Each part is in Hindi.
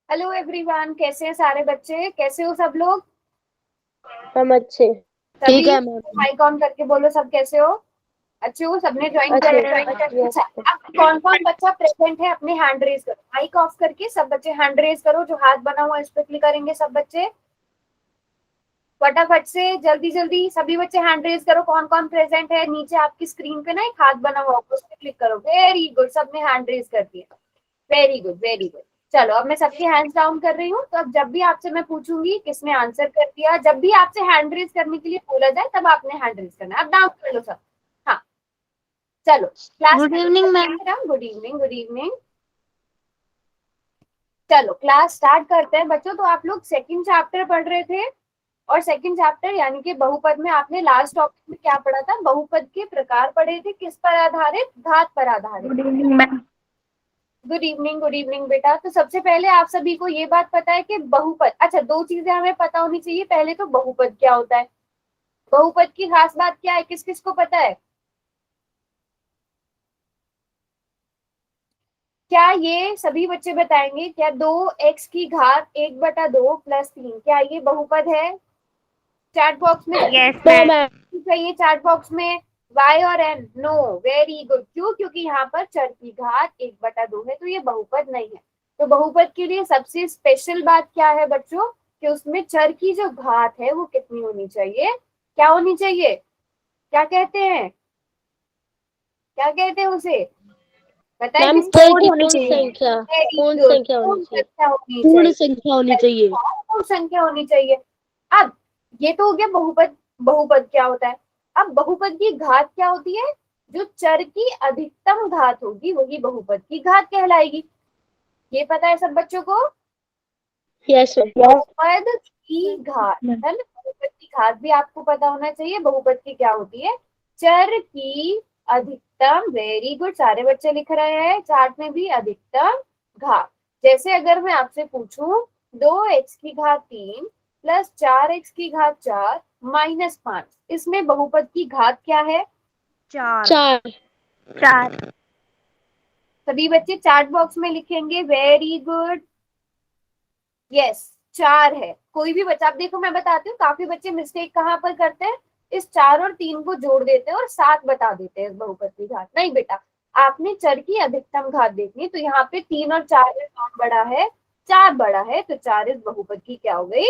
हेलो एवरीवन, कैसे हैं सारे बच्चे? कैसे हो सब लोग? हम अच्छे। ठीक सभी है मैम। माइक ऑन करके बोलो, सब कैसे हो? अच्छे हो? सबने ज्वाइन अच्छे। कर? यस। अच्छा, अब कौन कौन बच्चा प्रेजेंट है अपने हैंड रेज करो। माइक ऑफ करके सब बच्चे हैंड रेज करो। जो हाथ बना हुआ है इस पे क्लिक करेंगे सब बच्चे। फटाफट से, जल्दी जल्दी सभी बच्चे हैंड रेज करो। कौन कौन प्रेजेंट है? नीचे आपकी स्क्रीन पे ना एक हाथ बना हुआ होगा, उस पे क्लिक करो। वेरी गुड, सबने हैंड रेज कर दिया। Very good, very good. चलो, अब मैं सबके हैंड्स डाउन कर रही हूँ। तो अब जब भी आपसे मैं पूछूंगी किसने आंसर कर दिया, जब भी आपसे हैंड रेज करने के लिए बोला जाए तब आपने हैंड रेज करना है। अब डाउन कर लो सब। हाँ, चलो class. Good evening ma'am. Good evening, good evening. चलो क्लास स्टार्ट करते हैं बच्चों। तो आप लोग सेकंड चैप्टर पढ़ रहे थे, और सेकंड चैप्टर यानी कि बहुपद में आपने लास्ट टॉपिक में क्या पढ़ा था? बहुपद के प्रकार पढ़े थे। किस पर आधारित? घात पर आधारित। Good evening ma'am. Good evening, good evening बेटा। तो सबसे पहले आप सभी को ये बात पता है कि बहुपद, अच्छा दो चीजें हमें पता होनी चाहिए। पहले तो बहुपद क्या होता है, बहुपद की खास बात क्या है, किस किस को पता है? क्या ये सभी बच्चे बताएंगे? क्या 2x की घात 1/2 + 3 क्या ये बहुपद है? चैट बॉक्स में यस मैम। चाहिए। चैट बॉक्स में y और n। No, very good. क्यों? क्योंकि यहाँ पर चर की घात 1/2 है, तो ये बहुपद नहीं है। तो बहुपद के लिए सबसे स्पेशल बात क्या है बच्चों? कि उसमें चर की जो घात है वो कितनी होनी चाहिए? क्या होनी चाहिए? क्या कहते हैं? क्या कहते हैं उसे? बताए मैम किस? पूर्ण संख्या। वेरी पूर्ण गुड, संख्या होनी पूर्ण चाहिए। संख्या होनी पूर्ण चाहिए। संख्या होनी चाहिए। पूर्ण संख्या होनी चाहिए। अब ये तो हो गया बहुपद। बहुपद क्या होता है? अब बहुपद की घात क्या होती है? जो चर की अधिकतम घात होगी वही बहुपद की घात कहलाएगी। ये पता है सब बच्चों को? Yes ma'am. बहुपद की घात है ना, बहुपद की घात भी आपको पता होना चाहिए। बहुपद की क्या होती है? चर की अधिकतम। वेरी गुड, सारे बच्चे लिख रहे हैं चार्ट में भी। अधिकतम घात। जैसे अगर मैं आपसे पूछूं 2x की घात 3 + 4x की घात 4 - 5, इसमें बहुपद की घात क्या है? चार। चार। सभी बच्चे चार्ट बॉक्स में लिखेंगे। वेरी गुड, यस, 4 है। कोई भी बच्चा, आप देखो मैं बताती हूँ, काफी बच्चे मिस्टेक कहाँ पर करते हैं? इस 4 और 3 को जोड़ देते हैं और 7 बता देते हैं इस बहुपद की घात। नहीं बेटा, आपने चर की अधिकतम घात देखनी है। तो यहाँ पे 3 और 4 में कौन बड़ा है? 4 बड़ा है, तो 4 इस बहुपद की क्या हो गई?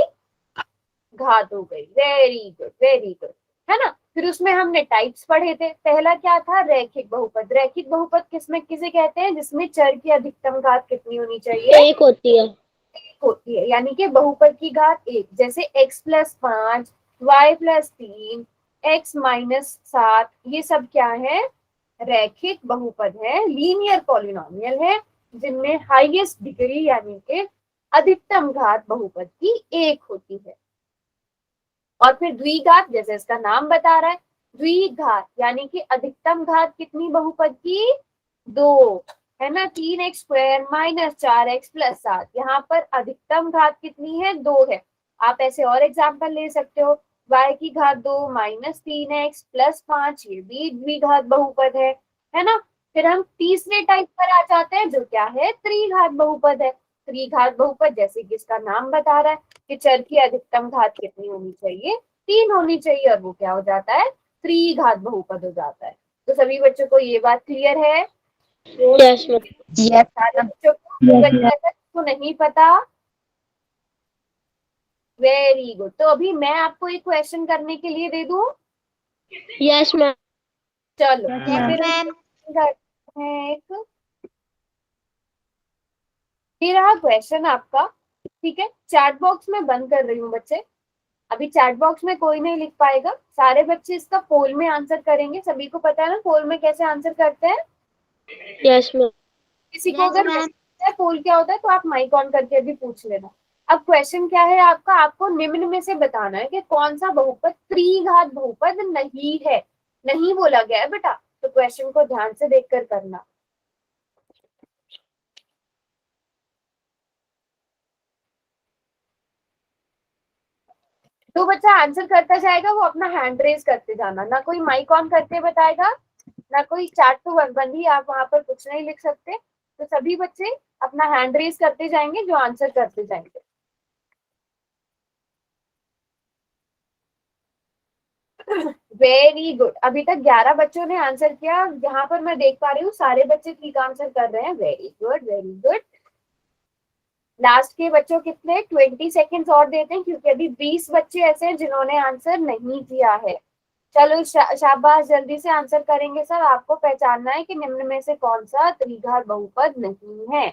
घात हो गई। वेरी गुड, वेरी गुड, है ना। फिर उसमें हमने टाइप्स पढ़े थे। पहला क्या था? रैखिक बहुपद। रैखिक बहुपद किसमें किसे कहते हैं? जिसमें चर की अधिकतम घात कितनी होनी चाहिए? एक होती है। होती है, यानी कि बहुपद की घात 1। जैसे x + 5, y + 3, x - 7, ये सब क्या है? रैखिक बहुपद है, लीनियर पॉलिनोमियल है, जिनमें हाईएस्ट डिग्री यानी कि अधिकतम घात बहुपद की 1 होती है। और फिर द्विघात, जैसे इसका नाम बता रहा है, द्विघात यानी कि अधिकतम घात कितनी बहुपद की? 2, है ना। 3x² - 4x + 7, यहाँ पर अधिकतम घात कितनी है? 2 है। आप ऐसे और एग्जाम्पल ले सकते हो। y की घात 2 - 3x + 5, ये भी द्विघात बहुपद है ना। फिर हम तीसरे टाइप पर आ जाते हैं, जो क्या है? त्रिघात बहुपद है। त्रिघात बहुपद जैसे कि इसका नाम बता रहा है कि चर की अधिकतम घात कितनी होनी चाहिए? 3 होनी चाहिए, और वो क्या हो जाता है? त्रिघात बहुपद हो जाता है। तो सभी बच्चों को ये बात क्लियर है? Yes ma'am. यस, सारे बच्चों को। कोई बच्चा अगर इसको नहीं पता? Very good. तो अभी मैं आपको एक क्वेश्चन करने के लिए दे दूं? Yes ma'am. चलो, यस फिर हम मैम। question करते हैं एक। ये रहा क्वेश्चन आपका, ठीक है। चैट बॉक्स में बंद कर रही हूँ बच्चे। अभी चैट बॉक्स में कोई नहीं लिख पाएगा। सारे बच्चे इसका पोल में आंसर करेंगे। सभी को पता है ना पोल में कैसे आंसर करते हैं? Yes ma'am. किसी को अगर नहीं पता है पोल क्या होता है तो आप माइक ऑन करके भी पूछ लेना। अब क्वेश्चन क्या है आपका? आपको निम्न में से बताना है कि कौन सा बहुपद त्रिघात बहुपद नहीं है। नहीं बोला गया है बेटा, तो क्वेश्चन को ध्यान से देखकर करना। तो बच्चा आंसर करता जाएगा, वो अपना हैंड रेज करते जाना। ना कोई माइक ऑन करके बताएगा, ना कोई चैट तो बंद ही, आप वहां पर कुछ नहीं लिख सकते। तो सभी बच्चे अपना हैंड रेज करते जाएंगे जो आंसर करते जाएंगे। वेरी गुड, अभी तक 11 बच्चों ने आंसर किया। यहाँ पर मैं देख पा रही हूँ सारे बच्चे ठीक आंसर कर रहे हैं। Very good very good. Last के बच्चों कितने 20 सेकेंड्स और देते हैं क्योंकि अभी 20 बच्चे ऐसे हैं जिन्होंने आंसर नहीं किया है। चलो शाबाश, जल्दी से आंसर करेंगे सर। आपको पहचानना है कि निम्न में से कौन सा त्रिघात बहुपद नहीं है।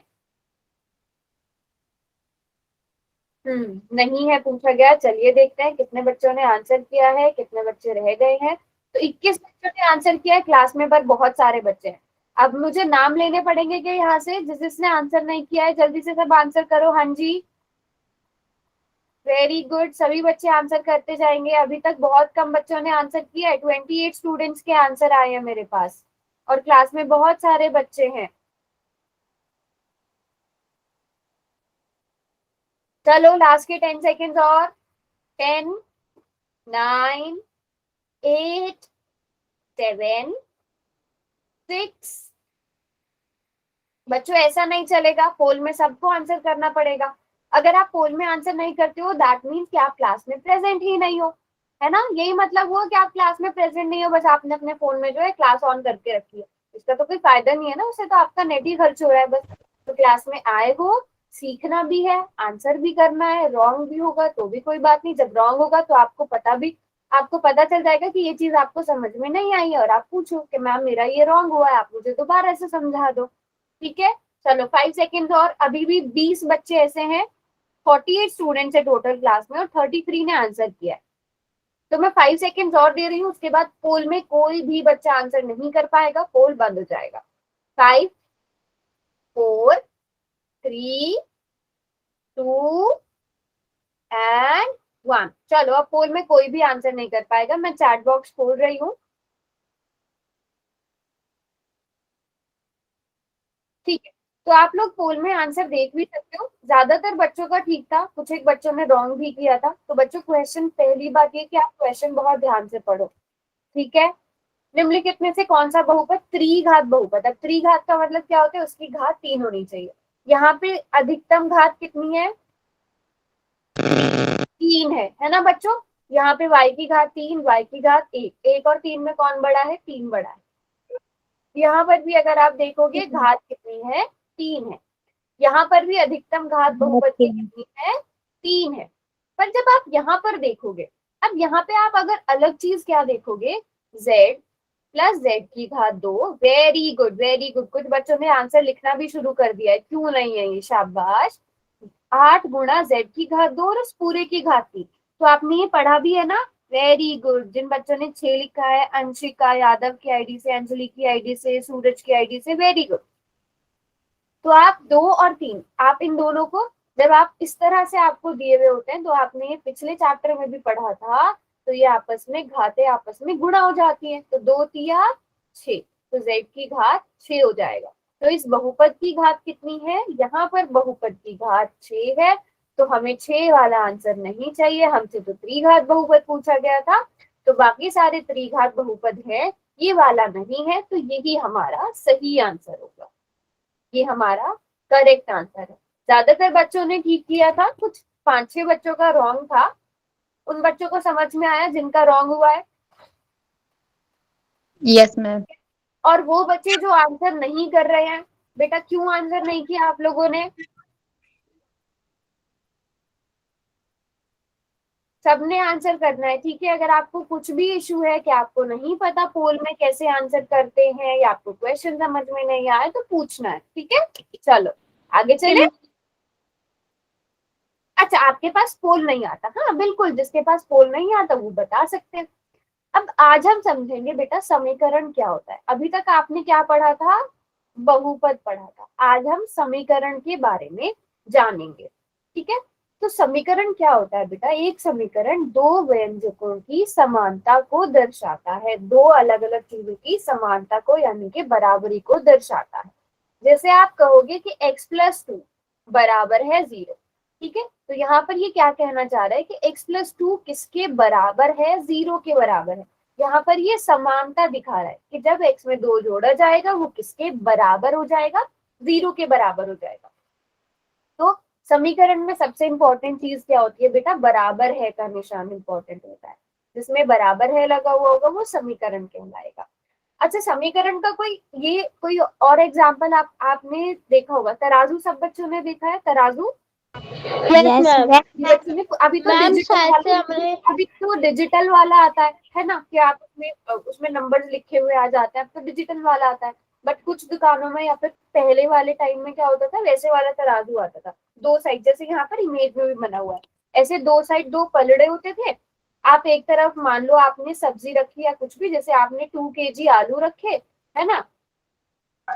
नहीं है पूछा गया। चलिए देखते हैं कितने बच्चों ने आंसर किया है, कितने बच्चे रह गए हैं। तो 21 बच्चों ने आंसर किया है क्लास में, पर बहुत सारे बच्चे हैं। अब मुझे नाम लेने पड़ेंगे क्या यहाँ से? जिसने आंसर नहीं किया है जल्दी से सब आंसर करो। हाँ जी, वेरी गुड, सभी बच्चे आंसर करते जाएंगे। अभी तक बहुत कम बच्चों ने आंसर किया है। 28 स्टूडेंट्स के आंसर आए हैं मेरे पास और क्लास में बहुत सारे बच्चे हैं। चलो लास्ट के 10 सेकेंड्स और। 10, 9, 8, 7, 6। बच्चों ऐसा नहीं चलेगा, पोल में सबको आंसर करना पड़ेगा। अगर आप पोल में आंसर नहीं करते हो दैट मीन्स कि आप क्लास में प्रेजेंट ही नहीं हो, है ना? यही मतलब हुआ कि आप क्लास में प्रेजेंट नहीं हो, बस आपने अपने फोन में जो है क्लास ऑन करके रखी है। इसका तो कोई फायदा नहीं है ना, उससे तो आपका नेट ही खर्च हो रहा है बस। तो क्लास में आए हो, सीखना भी है, आंसर भी करना है। रॉन्ग भी होगा तो भी कोई बात नहीं, जब रॉन्ग होगा तो आपको पता चल जाएगा कि ये चीज आपको समझ में नहीं आई है और आप पूछो कि मैम मेरा ये रॉन्ग हुआ है, आप मुझे दोबारा से समझा दो। ठीक है, चलो 5 सेकेंड और। अभी भी 20 बच्चे ऐसे हैं, 48 स्टूडेंट्स है टोटल क्लास में और 33 ने आंसर किया है। तो मैं 5 सेकेंड और दे रही हूँ, उसके बाद पोल में कोई भी बच्चा आंसर नहीं कर पाएगा, पोल बंद हो जाएगा। 5, 4, 3, 2 एंड 1। चलो अब पोल में कोई भी आंसर नहीं कर पाएगा। मैं चैट बॉक्स खोल रही हूँ। ठीक है, तो आप लोग पोल में आंसर देख भी सकते हो। ज्यादातर बच्चों का ठीक था, कुछ एक बच्चों ने रॉन्ग भी किया था। तो बच्चों क्वेश्चन, पहली बात ये कि आप क्वेश्चन बहुत ध्यान से पढ़ो। ठीक है, निम्नलिखित में से कौन सा बहुपद त्रिघात बहुपद? अब त्रिघात का मतलब क्या होता है? उसकी घात 3 होनी चाहिए। यहाँ पे अधिकतम घात कितनी है? 3 है ना बच्चों? यहाँ पे y की घात 3, y की घात 1। 1 और 3 में कौन बड़ा है? 3 बड़ा है। यहाँ पर भी अगर आप देखोगे घात कितनी है? 3 है। यहाँ पर भी अधिकतम घात बहुपद की कितनी है? 3 है। पर जब आप यहाँ पर देखोगे, अब यहाँ पे आप अगर अलग चीज क्या देखोगे? z प्लस जेड की घात 2। वेरी गुड वेरी गुड, कुछ बच्चों ने आंसर लिखना भी शुरू कर दिया है, क्यों नहीं है ये, शाबाश। 8 गुणा जेड की घात 2 और उस पूरे की घात 3। तो आपने ये पढ़ा भी है ना? Very good. जिन बच्चों ने 6 लिखा है, अंशिका यादव की आईडी से, अंजलि की आईडी से, सूरज की आईडी से, वेरी गुड। तो आप 2 और 3, आप इन दोनों को जब आप इस तरह से आपको दिए हुए होते हैं, तो आपने ये पिछले चैप्टर में भी पढ़ा था, तो ये आपस में घातें आपस में गुणा हो जाती हैं। तो 2 तिया 6, तो z की घात 6 हो जाएगा। तो इस बहुपद की घात कितनी है? यहाँ पर बहुपद की घात 6 है। तो हमें 6 वाला आंसर नहीं चाहिए, हमसे तो त्रिघात बहुपद पूछा गया था। तो बाकी सारे त्रिघात बहुपद है, ये वाला नहीं है, तो यही हमारा सही आंसर होगा। ये हमारा करेक्ट आंसर है। ज्यादातर बच्चों ने ठीक किया था, कुछ 5-6 बच्चों का रॉन्ग था। उन बच्चों को समझ में आया जिनका रॉन्ग हुआ है? Yes ma'am. और वो बच्चे जो आंसर नहीं कर रहे हैं, बेटा क्यों आंसर नहीं किया आप लोगों ने? सबने आंसर करना है, ठीक है? अगर आपको कुछ भी इशू है कि आपको नहीं पता पोल में कैसे आंसर करते हैं या आपको क्वेश्चन समझ में नहीं आए, तो पूछना है, ठीक है? चलो आगे चले। अच्छा, आपके पास पोल नहीं आता? हाँ बिल्कुल, जिसके पास पोल नहीं आता वो बता सकते हैं। अब आज हम समझेंगे बेटा समीकरण क्या होता है। अभी तक आपने क्या पढ़ा था? बहुपद पढ़ा था। आज हम समीकरण के बारे में जानेंगे, ठीक है? तो समीकरण क्या होता है बेटा? एक समीकरण दो व्यंजकों की समानता को दर्शाता है, दो अलग अलग चीजों की समानता को यानी कि बराबरी को दर्शाता है। जैसे आप कहोगे कि x+2 बराबर है 0, ठीक है? तो यहाँ पर ये क्या कहना चाह रहा है कि x+2 किसके बराबर है? 0 के बराबर है। यहाँ पर ये समानता दिखा रहा है कि जब x में 2 जोड़ा जाएगा वो किसके बराबर हो जाएगा? 0 के बराबर हो जाएगा। तो समीकरण में सबसे इंपॉर्टेंट चीज क्या होती है बेटा, बराबर है का निशान इंपॉर्टेंट होता है। जिसमें बराबर है लगा हुआ होगा वो समीकरण कहलाएगा। अच्छा, समीकरण का कोई और एग्जाम्पल आपने देखा होगा, तराजू सब बच्चों ने देखा है, तराजू यस मैम। बच्चों ने अभी तो मैम डिजिटल शायद से वाला, हमने अभी तो डिजिटल वाला आता है ना, कि आप उसमें नंबर्स लिखे हुए आ जाते हैं, अब तो डिजिटल वाला आता है। बट कुछ दुकानों में या फिर पहले वाले टाइम में क्या होता था, वैसे वाला तराजू आता था, दो साइड, जैसे यहाँ पर इमेज में भी बना हुआ है, ऐसे दो साइड दो पलड़े होते थे। आप एक तरफ मान लो आपने सब्जी रखी या कुछ भी, जैसे आपने 2 kg आलू रखे, है ना,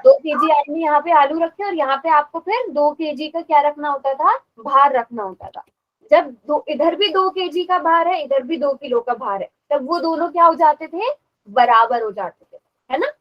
2 kg आपने यहाँ पे आलू रखे और यहाँ पे आपको फिर 2 kg का क्या रखना होता था, भार रखना होता था। जब इधर भी 2 kg का भार है, इधर भी 2 किलो का भार है, तब वो दोनों क्या हो जाते थे, बराबर हो जाते थे, है ना,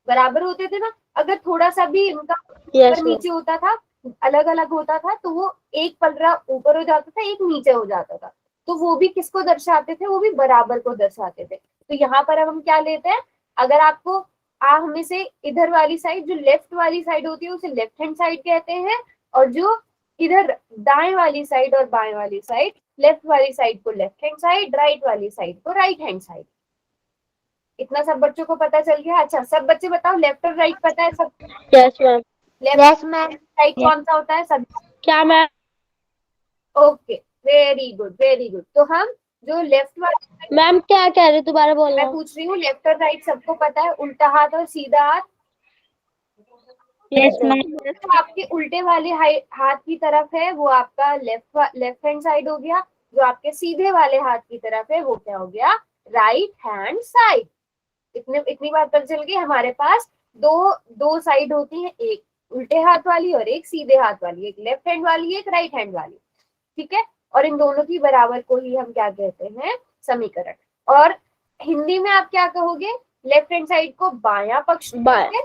बराबर होते थे ना। अगर थोड़ा सा भी इनका ऊपर यस मैम। नीचे होता था, अलग अलग होता था, तो वो एक पलड़ा ऊपर हो जाता था, एक नीचे हो जाता था, तो वो भी किसको दर्शाते थे, वो भी बराबर को दर्शाते थे। तो यहाँ पर अब हम क्या लेते हैं, अगर आपको हमें से इधर वाली साइड, जो लेफ्ट वाली साइड होती है उसे लेफ्ट हैंड साइड कहते हैं, और जो इधर दाएं वाली साइड और बाएं वाली साइड, लेफ्ट वाली साइड को लेफ्ट हैंड साइड, राइट वाली साइड को राइट हैंड साइड। इतना सब बच्चों को पता चल गया। अच्छा, सब बच्चे बताओ, लेफ्ट और राइट पता है सब? Yes ma'am. लेफ्ट राइट कौन सा होता है सब? क्या ma'am? Okay, very good very good. तो हम जो लेफ्ट वाला, मैम क्या कह रहे, दोबारा मैं बोलना। पूछ रही हूँ, लेफ्ट और राइट सबको पता है, उल्टा हाथ और सीधा हाथ। Yes ma'am. तो आपके उल्टे वाले हाथ की तरफ है वो आपका लेफ्ट हैंड साइड हो गया, जो आपके सीधे वाले हाथ की तरफ है वो क्या हो गया, राइट हैंड साइड। इतनी बात पता चल गई। हमारे पास दो दो साइड होती है, एक उल्टे हाथ वाली और एक सीधे हाथ वाली, एक लेफ्ट हैंड वाली एक राइट हैंड वाली, ठीक है। और इन दोनों की बराबर को ही हम क्या कहते हैं, समीकरण। और हिंदी में आप क्या कहोगे, लेफ्ट हैंड साइड को बायां पक्ष कहोगे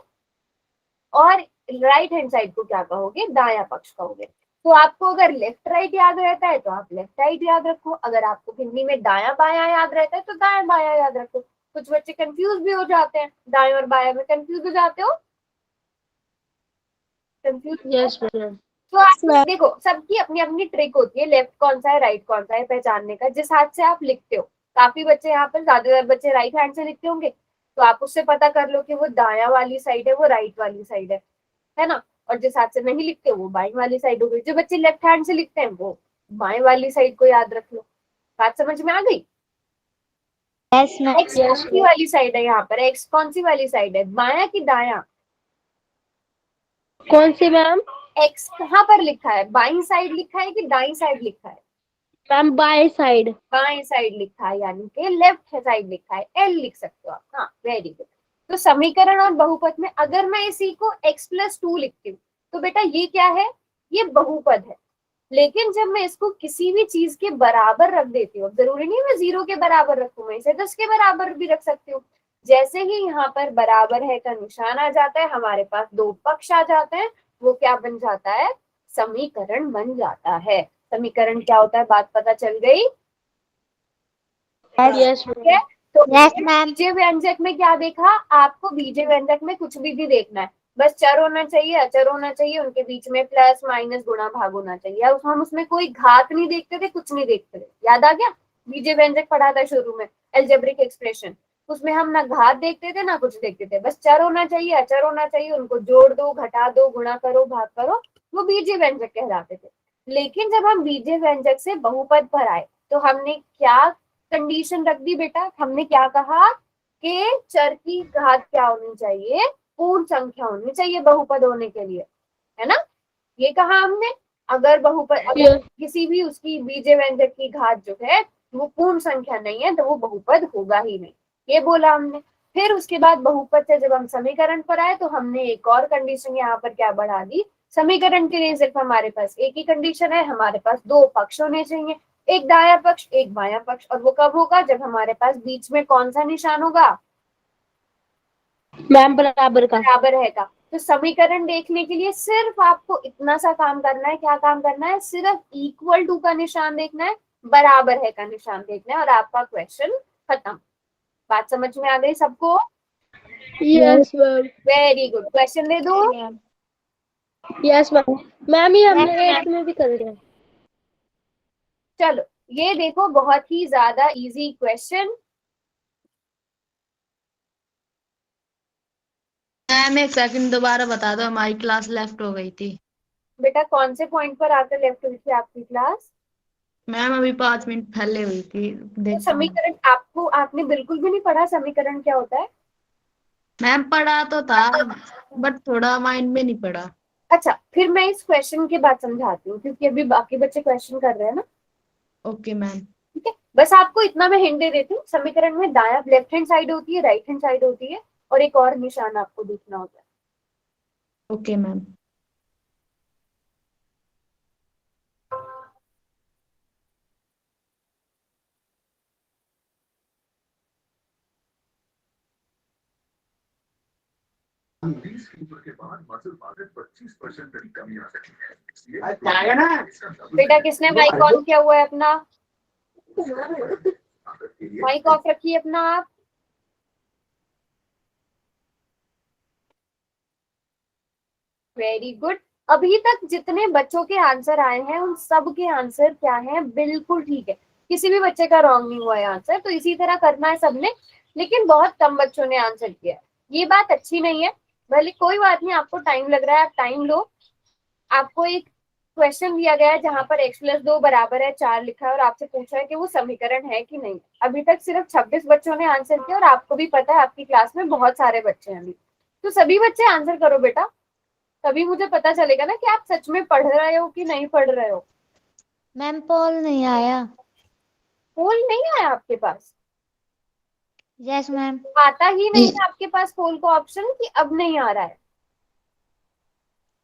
और राइट हैंड साइड को क्या कहोगे, दायां पक्ष कहोगे। तो आपको अगर लेफ्ट राइट याद रहता है तो आप लेफ्ट राइट याद रखो, अगर आपको हिंदी में दायां बायां याद रहता है तो दायां बायां याद रखो। कुछ बच्चे कंफ्यूज भी हो जाते हैं, दाएं और बायां में कंफ्यूज हो जाते हो, कंफ्यूज। Yes ma'am. तो आप देखो, सबकी अपनी अपनी ट्रिक होती है, लेफ्ट कौन सा है राइट कौन सा है पहचानने का, जिस हाथ से आप लिखते हो। काफी बच्चे यहाँ पर, ज्यादातर बच्चे राइट हैंड से लिखते होंगे, तो आप उससे पता कर लो कि वो दायां वाली साइड है वो राइट वाली साइड है ना। और जिस हाथ से नहीं लिखते वो बाएं वाली साइड हो गई। जो बच्चे लेफ्ट हैंड से लिखते हैं वो बाएं वाली साइड को याद रख लो। बात समझ में आ गई? Yes ma'am. एक्स कौन सी वाली साइड है, यहाँ पर एक्स कौन सी वाली साइड है, बायां की दायां? कौन सी मैम? एक्स कहाँ पर लिखा है, बाईं साइड लिखा है कि दाईं साइड लिखा है? Ma'am by side. बाएं साइड लिखा है, यानी कि लेफ्ट साइड लिखा है, एल लिख सकते हो आप। हाँ, वेरी गुड। तो समीकरण और बहुपद में अगर मैं इसी को x+2 लिखती हूँ तो बेटा ये क्या है, ये बहुपद है। लेकिन जब मैं इसको किसी भी चीज के बराबर रख देती हूँ, जरूरी नहीं मैं 0 के बराबर रखूं, मैं इसे 10 के बराबर भी रख सकती हूँ। जैसे ही यहाँ पर बराबर है का निशान आ जाता है, हमारे पास दो पक्ष आ जाते हैं, वो क्या बन जाता है, समीकरण बन जाता है। समीकरण क्या होता है, बात पता चल गई? यस ठीक है। तो यस मैम। बीजे व्यंजक में क्या देखा, आपको बीजे व्यंजक में कुछ भी देखना है, बस चर होना चाहिए अचर होना चाहिए, उनके बीच में प्लस माइनस गुणा भाग होना चाहिए। अब हम उसमें कोई घात नहीं देखते थे, कुछ नहीं देखते थे, याद आ गया? बीजे व्यंजक पढ़ा था शुरू में, एल्जेब्रिक एक्सप्रेशन, उसमें हम ना घात देखते थे ना कुछ देखते थे, बस चर होना चाहिए अचर होना चाहिए, उनको जोड़ दो घटा दो गुणा करो भाग करो, वो बीजे व्यंजक कहलाते थे। लेकिन जब हम बीजे व्यंजक से बहुपद पर आए तो हमने क्या कंडीशन रख दी बेटा, हमने क्या कहा कि चर की घात क्या होनी चाहिए, पूर्ण संख्या होनी चाहिए बहुपद होने के लिए, है ना। ये कहा हमने, अगर अगर किसी भी उसकी बीजे व्यंजक की घात जो है वो पूर्ण संख्या नहीं है तो वो बहुपद होगा ही नहीं, ये बोला हमने। फिर उसके बाद बहुपद से जब हम समीकरण पर आए तो हमने एक और कंडीशन यहाँ पर क्या बढ़ा दी, समीकरण के लिए सिर्फ हमारे पास एक ही कंडीशन है, हमारे पास दो पक्ष होने चाहिए, एक दायां पक्ष एक बायां पक्ष। और वो कब होगा, जब हमारे पास बीच में कौन सा निशान होगा, मैम बराबर का। बराबर है का। तो समीकरण देखने के लिए सिर्फ आपको इतना सा काम करना है, क्या काम करना है, सिर्फ इक्वल टू का निशान देखना है, बराबर है का निशान देखना है, और आपका क्वेश्चन खत्म। बात समझ में आ गई सबको? Yes ma'am. Very good. Question दे दो। Yes ma'am. मैम ये हमने 8th में भी कर लिया। चलो ये देखो बहुत ही ज्यादा इजी क्वेश्चन। मैम एक सेकंड दोबारा बता दो, हमारी क्लास लेफ्ट हो गई थी। बेटा कौन से पॉइंट पर आकर लेफ्ट हुई थी आपकी क्लास? मैम अभी 5 मिनट पहले हुई थी, तो देखता हूँ। समीकरण आपने बिल्कुल भी नहीं पढ़ा, समीकरण क्या होता है? मैम पढ़ा तो था, बट थोड़ा माइंड में नहीं पड़ा। अच्छा फिर मैं इस क्वेश्चन के बाद समझाती हूँ, क्योंकि अभी बाकी बच्चे क्वेश्चन कर रहे हैं ना। Okay ma'am. ठीक है, बस आपको इतना मैं हिंट दे देती हूँ। समीकरण में दाया लेफ्ट हैंड साइड होती है, राइट हैंड साइड होती है, और एक और निशान आपको दिखना होता है। Okay ma'am. बेटा किसने माइक ऑन किया हुआ है अपना? माइक ऑफ रखिए अपना आप। Very good. अभी तक जितने बच्चों के आंसर आए हैं उन सब के आंसर क्या हैं? बिल्कुल ठीक है, किसी भी बच्चे का रॉन्ग नहीं हुआ है आंसर। तो इसी तरह करना है सबने, लेकिन बहुत कम बच्चों ने आंसर किया है। ये बात अच्छी नहीं है। भले कोई बात नहीं, आपको टाइम लग रहा है, आप टाइम लो। आपको एक क्वेश्चन दिया गया है जहां पर x+2 बराबर है 4 लिखा है, और आपसे पूछा है कि वो समीकरण है कि नहीं। अभी तक सिर्फ 26 बच्चों ने आंसर किया, और आपको भी पता है आपकी क्लास में बहुत सारे बच्चे हैं अभी। तो सभी बच्चे आंसर करो बेटा, तभी मुझे पता चलेगा ना कि आप सच में पढ़ रहे हो कि नहीं पढ़ रहे हो। मैम पोल नहीं आया। पोल नहीं आया आपके पास? Yes ma'am. आता ही नहीं है आपके पास पोल का ऑप्शन, कि अब नहीं आ रहा है?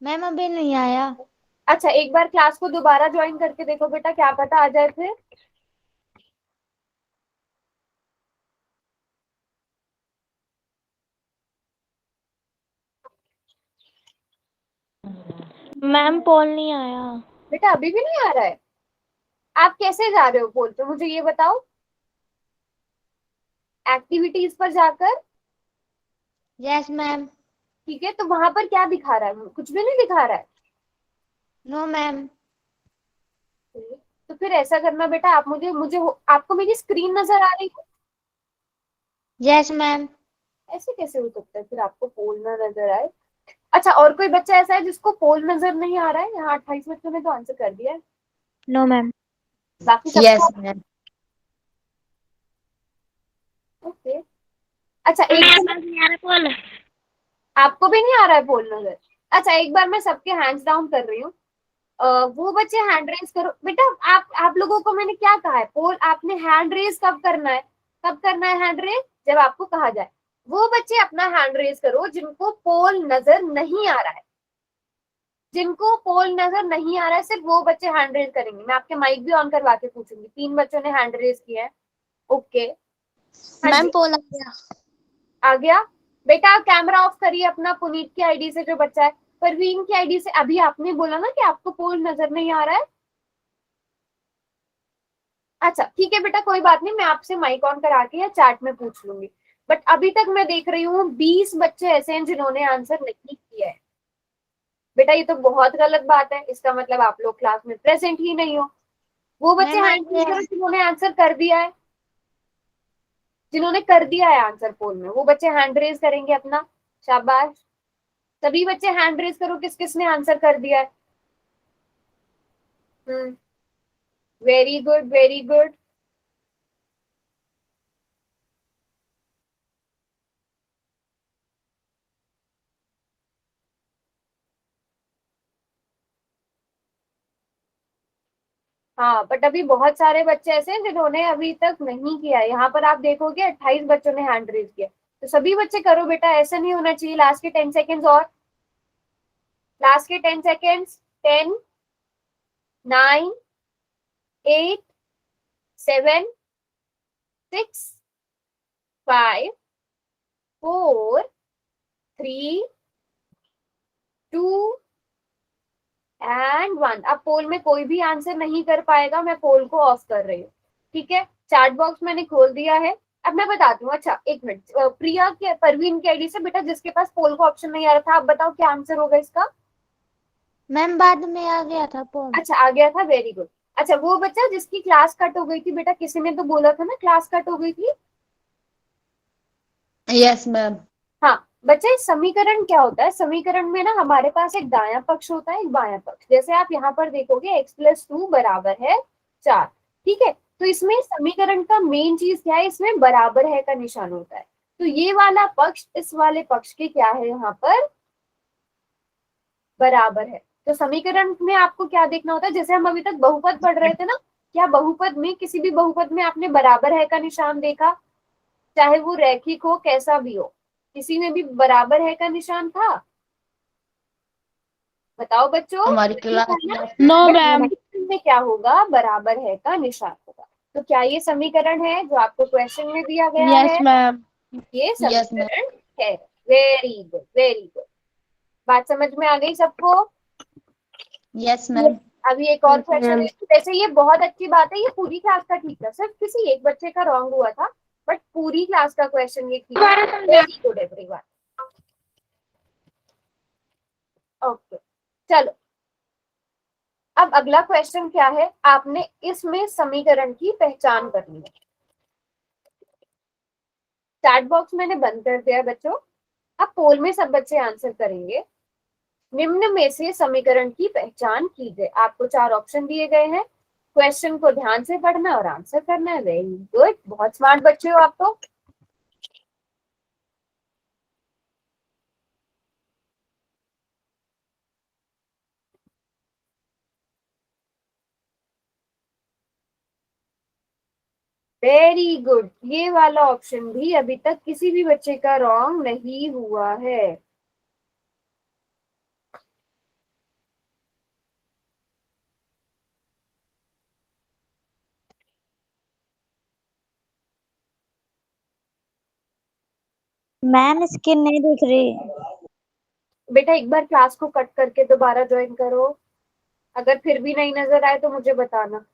मैम अभी नहीं आया। अच्छा एक बार क्लास को दोबारा ज्वाइन करके देखो बेटा, क्या पता आ जाए फिर। मैम पोल नहीं आया। बेटा अभी भी नहीं आ रहा है? आप कैसे जा रहे हो पोल पे, मुझे ये बताओ। एक्टिविटीज पर जाकर। Yes ma'am. ठीक है, तो वहां पर क्या दिखा रहा है? कुछ भी नहीं दिखा रहा है। No ma'am. तो फिर ऐसा करना बेटा, आप मुझे मुझे आपको मेरी स्क्रीन नजर आ रही है? Yes ma'am. ऐसे कैसे हो सकता है फिर आपको पोल ना नजर आए? अच्छा और कोई बच्चा ऐसा है जिसको पोल नजर नहीं आ रहा है? यहाँ 28 बच्चों ने तो आंसर कर दिया है। No ma'am. बाकी यस सबको? मैम। ओके। अच्छा एक पोल। आपको भी नहीं आ रहा है पोल नजर? अच्छा एक बार मैं सबके हैंड्स डाउन कर रही हूँ। वो बच्चे हैंड रेज करो बेटा। आप लोगों को मैंने क्या कहा है? पोल आपने हैंड रेज कब करना है? कब करना है हैंड रेज? जब आपको कहा जाए। वो बच्चे अपना हैंड रेज करो जिनको पोल नजर नहीं आ रहा है। जिनको पोल नजर नहीं आ रहा है सिर्फ वो बच्चे हैंड रेज करेंगे। मैं आपके माइक भी ऑन करवा के पूछूंगी। 3 बच्चों ने हैंड रेज किया है। ओके। हाँ मैम जी, पोल आ गया। आ गया। बेटा आप कैमरा ऑफ करिए अपना, पुनीत की आईडी से जो बच्चा है। परवीन की आईडी से। अभी आपने बोला ना कि आपको पोल नजर नहीं आ रहा है। अच्छा ठीक है बेटा, कोई बात नहीं, मैं आपसे माइक ऑन करा के या चैट में पूछ लूंगी। बट अभी तक मैं देख रही हूँ 20 बच्चे ऐसे हैं जिन्होंने आंसर नहीं किया है। बेटा ये तो बहुत गलत बात है, इसका मतलब आप लोग क्लास में प्रेजेंट ही नहीं हो। वो बच्चे मैम आ हैंड रेज गया। करो जिन्होंने आंसर कर दिया है। जिन्होंने कर दिया है आंसर पोल में, वो बच्चे हैंड रेज करेंगे अपना। शाबाश। सभी बच्चे हैंड रेज करो, किस किसने आंसर कर दिया है। Very good very good. हाँ बट अभी बहुत सारे बच्चे ऐसे हैं जिन्होंने अभी तक नहीं किया है। यहाँ पर आप देखोगे 28 बच्चों ने हैंड रेज किया। तो सभी बच्चे करो बेटा, ऐसा नहीं होना चाहिए। लास्ट के 10 सेकेंड्स और। लास्ट के 10 सेकेंड्स। 10, 9, 8, 7, 6, 5, 4, 3, 2 एंड 1। अब पोल में कोई भी आंसर नहीं कर पाएगा, मैं पोल को ऑफ कर रही हूँ। ठीक है, चैट बॉक्स मैंने खोल दिया है। अब मैं बताती हूँ। अच्छा एक मिनट, प्रिया के परवीन की आईडी से बेटा जिसके पास पोल का ऑप्शन नहीं आ रहा था, आप बताओ क्या आंसर होगा इसका? मैम बाद में आ गया था पोम। अच्छा आ गया था, वेरी गुड। अच्छा वो बच्चा जिसकी क्लास कट हो गई थी बेटा, किसी ने तो बोला था ना क्लास कट हो गई थी। Yes ma'am. हाँ बच्चा, इस समीकरण क्या होता है, समीकरण में ना हमारे पास एक दायां पक्ष होता है, एक बायां पक्ष। जैसे आप यहाँ पर देखोगे x+2 बराबर है 4, ठीक है। तो इसमें समीकरण का मेन चीज क्या है, इसमें बराबर है का निशान होता है। तो ये वाला पक्ष इस वाले पक्ष के क्या है, यहाँ पर बराबर है। तो समीकरण में आपको क्या देखना होता है, जैसे हम अभी तक बहुपद पढ़ रहे थे ना, क्या बहुपद में, किसी भी बहुपद में आपने बराबर है का निशान देखा, चाहे वो रैखिक हो कैसा भी हो, किसी में भी बराबर है का निशान था? बताओ बच्चों, हमारी नहीं क्लास था ना? में नो बट मैम। समीकरण में क्या होगा, बराबर है का निशान होगा। तो क्या ये समीकरण है जो आपको क्वेश्चन में दिया गया यस है? मैम। ये यस मैम। समीकरण है। Very good, very good. बात समझ में आ गई सबको? Yes ma'am. अभी एक और क्वेश्चन है। वैसे ये बहुत अच्छी बात है, ये पूरी क्लास का ठीक था, सिर्फ किसी एक बच्चे का रॉन्ग हुआ था, बट पूरी क्लास का क्वेश्चन ये ठीक है। Very good everyone. ओके चलो, अब अगला क्वेश्चन क्या है, आपने इसमें समीकरण की पहचान करनी है। चैट बॉक्स मैंने बंद कर दिया है बच्चों, अब पोल में सब बच्चे आंसर करेंगे। निम्न में से समीकरण की पहचान कीजिए। आपको 4 ऑप्शन दिए गए हैं, क्वेश्चन को ध्यान से पढ़ना और आंसर करना है। वेरी गुड, बहुत स्मार्ट बच्चे हो आप तो। वेरी गुड, ये वाला ऑप्शन भी अभी तक किसी भी बच्चे का रॉन्ग नहीं हुआ है। मैम स्क्रीन नहीं दिख रही। बेटा एक बार क्लास को कट करके दोबारा ज्वाइन करो, अगर फिर भी नहीं नजर आए तो मुझे बताना।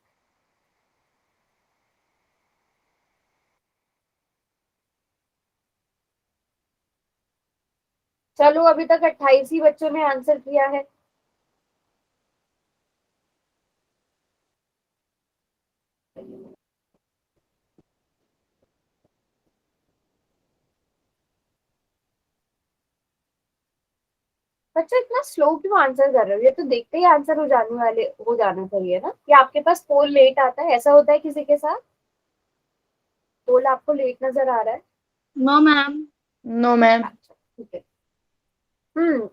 चलो अभी तक 28 ही बच्चों ने आंसर किया है। बच्चों इतना स्लो क्यों आंसर कर रहे हो, ये तो देखते ही आंसर हो जाने वाले, हो जाना चाहिए ना। या आपके पास पोल लेट आता है, ऐसा होता है किसी के साथ? पोल आपको लेट नजर आ रहा है? No ma'am. No ma'am. अच्छा ठीक है।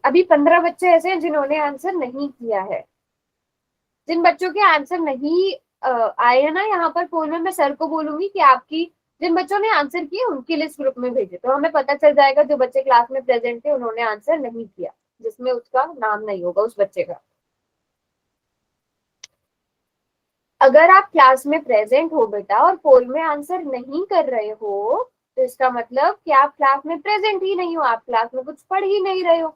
अभी 15 बच्चे ऐसे हैं जिन्होंने आंसर नहीं किया है। जिन बच्चों के आंसर नहीं आए हैं ना यहाँ पर पोल में, मैं सर को बोलूंगी कि आपकी, जिन बच्चों ने आंसर किए उनकी लिस्ट ग्रुप में भेजे, तो हमें पता चल जाएगा जो बच्चे क्लास में प्रेजेंट थे उन्होंने आंसर नहीं किया, जिसमें उसका नाम नहीं होगा उस बच्चे का। अगर आप क्लास में प्रेजेंट हो बेटा और पोल में आंसर नहीं कर रहे हो, तो इसका मतलब कि आप क्लास में प्रेजेंट ही नहीं हो, आप क्लास में कुछ पढ़ ही नहीं रहे हो।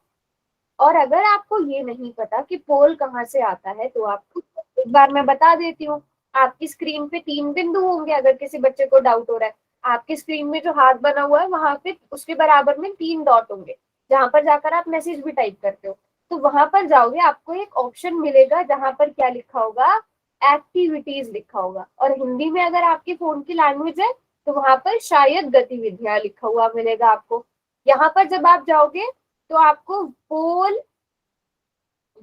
और अगर आपको ये नहीं पता कि पोल कहाँ से आता है, तो आपको एक बार मैं बता देती हूँ। आपकी स्क्रीन पे 3 बिंदु होंगे, अगर किसी बच्चे को डाउट हो रहा है। आपकी स्क्रीन में जो हाथ बना हुआ है वहां पे उसके बराबर में 3 डॉट होंगे, जहां पर जाकर आप मैसेज भी टाइप करते हो। तो वहां पर जाओगे, आपको एक ऑप्शन मिलेगा जहां पर क्या लिखा होगा, एक्टिविटीज लिखा होगा। और हिंदी में अगर आपके फोन की लैंग्वेज है तो वहां पर शायद गतिविधियां लिखा हुआ मिलेगा आपको। यहाँ पर जब आप जाओगे तो आपको पोल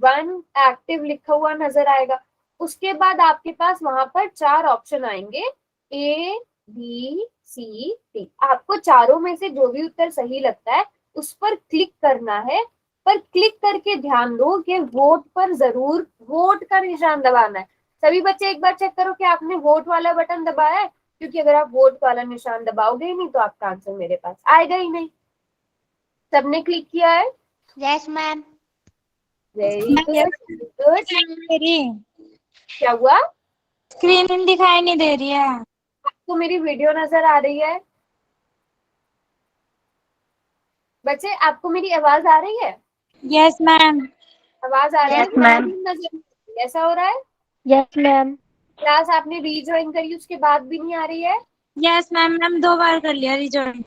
1 एक्टिव लिखा हुआ नजर आएगा। उसके बाद आपके पास वहां पर 4 ऑप्शन आएंगे, ए बी सी डी। आपको चारों में से जो भी उत्तर सही लगता है उस पर क्लिक करना है। पर क्लिक करके ध्यान दो कि वोट पर जरूर वोट का निशान दबाना है। सभी बच्चे एक बार चेक करो कि आपने वोट वाला बटन दबाया है, क्योंकि अगर आप वोट वाला निशान दबाओगे ही नहीं तो आपका आंसर मेरे पास आएगा ही नहीं। सबने क्लिक किया है? Yes ma'am. Very good, good. मेरी क्या हुआ? स्क्रीन दिखाई नहीं दे रही है। आपको मेरी वीडियो नजर आ रही है? बच्चे आपको मेरी आवाज आ रही है? Yes ma'am. आवाज आ रही है, यस मैम। स्क्रीन नजर नहीं आ रही, ऐसा हो रहा है? Yes ma'am. क्लास आपने रीज्वाइन करी उसके बाद भी नहीं आ रही है? यस मैम, मैम 2 बार कर लिया रिजॉइन।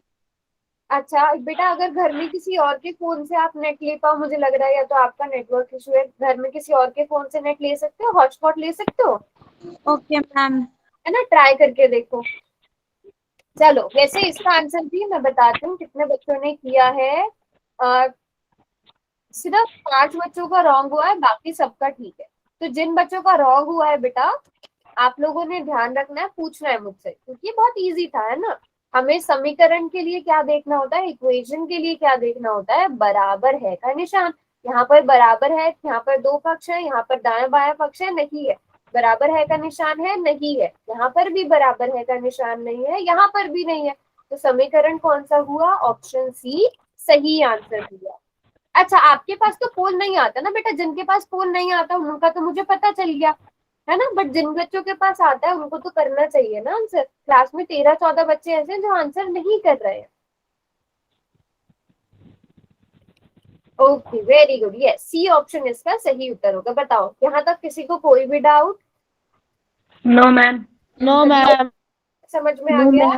अच्छा बेटा, अगर घर में किसी और के फोन से आप नेट ले पाओ, मुझे लग रहा है या तो आपका नेटवर्क इशू है, घर में किसी और के फोन से नेट ले सकते हो, हॉटस्पॉट ले सकते हो, ओके मैम। है ना, ट्राई करके देखो। चलो वैसे इसका आंसर भी मैं बताती हूँ कितने बच्चों ने किया है। सिर्फ 5 बच्चों का रॉन्ग हुआ है, बाकी सबका ठीक है। तो जिन बच्चों का रॉन्ग हुआ है बेटा, आप लोगों ने ध्यान रखना है, पूछना है मुझसे, क्योंकि ये बहुत इजी था, है ना। हमें समीकरण के लिए क्या देखना होता है, इक्वेशन के लिए क्या देखना होता है, बराबर है का निशान। यहाँ पर बराबर है, यहाँ पर दो पक्ष है, यहाँ पर दायां बायां पक्ष है, नहीं है। बराबर है का निशान है, नहीं है। यहाँ पर भी बराबर है का निशान नहीं है, यहाँ पर भी नहीं है। तो समीकरण कौन सा हुआ, ऑप्शन सी सही आंसर हुआ। अच्छा, आपके पास तो पोल नहीं आता ना बेटा, जिनके पास पोल नहीं आता उनका तो मुझे पता चल गया, है ना, बट जिन बच्चों के पास आता है उनको तो करना चाहिए ना आंसर। क्लास में 13-14 बच्चे ऐसे हैं जो आंसर नहीं कर रहे हैं। Okay, very good, yes, C option इसका सही उत्तर होगा। बताओ, यहाँ तक किसी को कोई भी doubt? No ma'am. No ma'am. समझ में आ गया?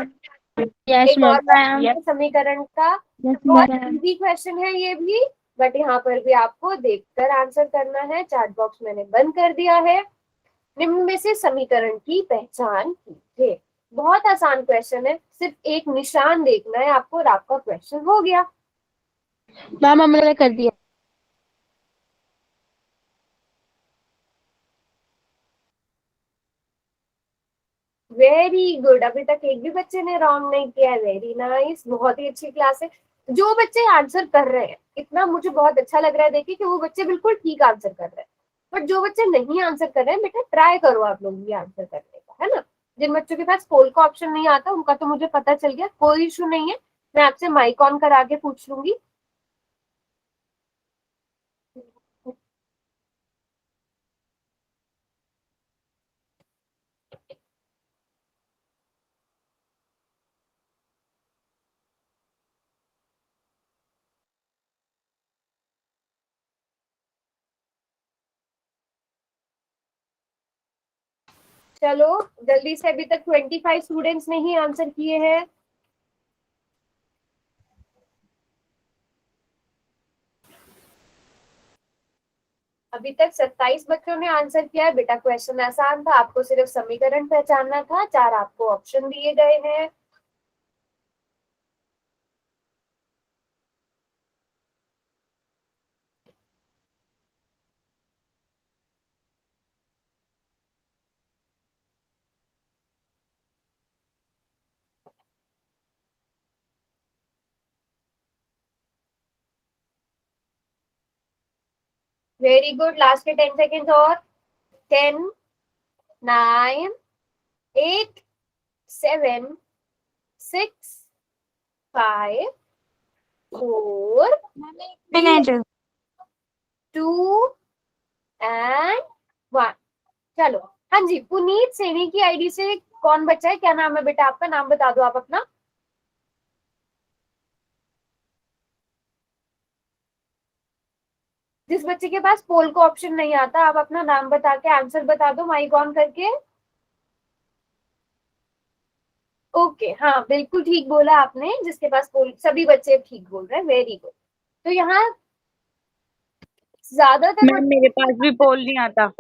यस एक और मैम। समीकरण का यस बहुत मैम। इजी क्वेश्चन है ये भी, बट यहाँ पर भी आपको देखकर आंसर करना है। चैट बॉक्स मैंने बंद कर दिया है। निम्न में से समीकरण की पहचान कीजिए। बहुत आसान क्वेश्चन है, सिर्फ एक निशान देखना है आपको और आपका क्वेश्चन हो गया। मैम हमने कर दिया। वेरी गुड, अभी तक एक भी बच्चे ने रॉन्ग नहीं किया है। वेरी नाइस, बहुत ही अच्छी क्लास है। जो बच्चे आंसर कर रहे हैं, इतना मुझे बहुत अच्छा लग रहा है देखिए कि वो बच्चे बिल्कुल ठीक आंसर कर रहे हैं। बट जो बच्चे नहीं आंसर कर रहे हैं बेटा, ट्राई करो आप लोग भी आंसर करने का, है ना। जिन बच्चों के पास पोल का ऑप्शन नहीं आता उनका तो मुझे पता चल गया, कोई इशू नहीं है। मैं आपसे माइक ऑन करा के पूछ लूंगी। चलो जल्दी से, अभी तक 25 स्टूडेंट्स ने ही आंसर किए हैं। अभी तक 27 बच्चों ने आंसर किया है बेटा। क्वेश्चन आसान था, आपको सिर्फ समीकरण पहचानना था। 4 आपको ऑप्शन दिए गए हैं। वेरी गुड, लास्ट के 10 सेकेंड और। 10, 9, 8, 7, 6, 5, 4, मिनट। 2 एंड 1। चलो, हाँ जी, पुनीत सैनी की आईडी से कौन बच्चा है, क्या नाम है बेटा आपका, नाम बता दो आप अपना। जिस बच्चे के पास पोल को ऑप्शन नहीं आता, आप अपना नाम बता के आंसर बता दो माइक ऑन करके। ओके, हाँ बिल्कुल ठीक बोला आपने, जिसके पास पोल, सभी बच्चे ठीक बोल रहे हैं, वेरी गुड। तो यहाँ ज्यादातर मैम मेरे पास भी पोल नहीं आता।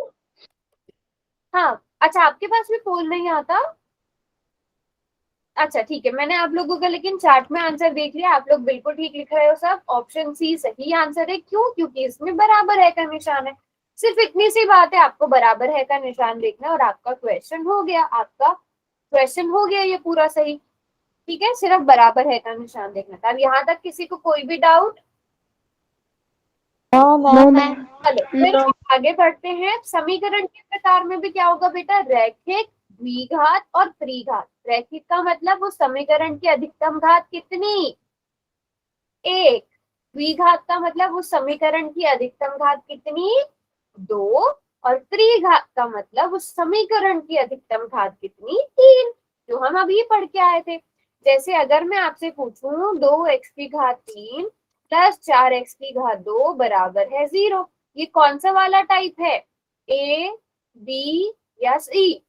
हाँ, अच्छा आपके पास भी पोल नहीं आता। अच्छा ठीक है, मैंने आप लोगों का लेकिन चार्ट में आंसर देख लिया, आप लोग बिल्कुल ठीक लिख रहे हो सब। ऑप्शन सी सही आंसर है, क्यों, क्योंकि इसमें बराबर है का निशान है। सिर्फ इतनी सी बात है, आपको बराबर है का निशान देखना और आपका क्वेश्चन हो गया, आपका क्वेश्चन हो गया ये पूरा सही। ठीक है, सिर्फ बराबर है का निशान देखना था। अब यहाँ तक किसी को कोई भी डाउट? No ma'am. चलो फिर आगे बढ़ते हैं। समीकरण के प्रकार में भी क्या होगा बेटा, रैखिक, द्विघात और त्रिघात। रैखिक का मतलब उस समीकरण की अधिकतम घात कितनी, एक। द्विघात का मतलब उस समीकरण की अधिकतम घात कितनी, दो। और त्रिघात का मतलब उस समीकरण की अधिकतम घात कितनी, तीन, जो हम अभी पढ़ के आए थे। जैसे अगर मैं आपसे पूछूं 2x की घात 3 प्लस 4x की घात 2 बराबर है 0, ये कौन सा वाला टाइप है, ए, बी या सी?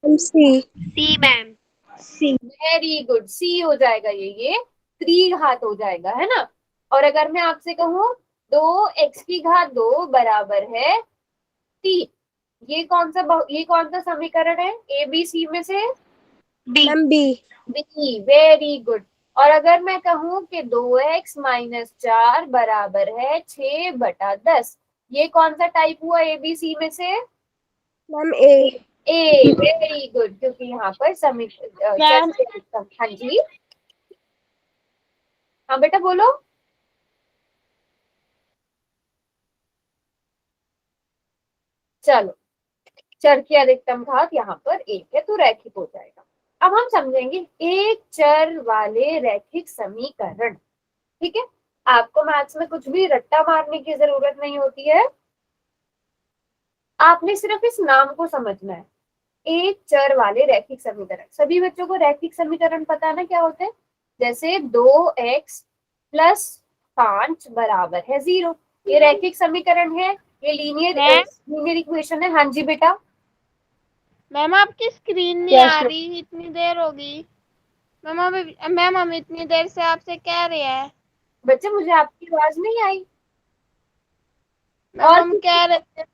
सी। सी मैम। सी। वेरी गुड, सी हो जाएगा ये त्रिघात हो जाएगा, है ना। और अगर मैं आपसे कहूँ 2 x की घात 2 बराबर है 3, ये कौन सा समीकरण है ए बी सी में से? Ma'am B. B, very good. और अगर मैं कहूँ कि 2x - 4 बराबर है 6/10, ये कौन सा टाइप हुआ ए बी सी में से? मैम ए। ए, वेरी गुड, क्योंकि यहाँ पर मैम हाँ जी, हाँ बेटा बोलो। चलो, चर की अधिकतम घात यहाँ पर 1 है, तो रैखिक हो जाएगा। अब हम समझेंगे एक चर वाले रैखिक समीकरण। ठीक है, आपको मैथ्स में कुछ भी रट्टा मारने की जरूरत नहीं होती है, आपने सिर्फ इस नाम को समझना है। एक चर वाले रैखिक समीकरण, सभी बच्चों को रैखिक समीकरण पता है ना क्या होते हैं? जैसे 2x + 5 बराबर है 0, ये रैखिक समीकरण है, ये लीनियर इक्वेशन है। हाँ जी बेटा। मैम आपकी स्क्रीन नहीं आ रही, इतनी देर होगी। मैम हम इतनी देर से आपसे कह रहे हैं। बच्चे मुझे आपकी आवाज नहीं आई। मैम और हम कह रहे थे।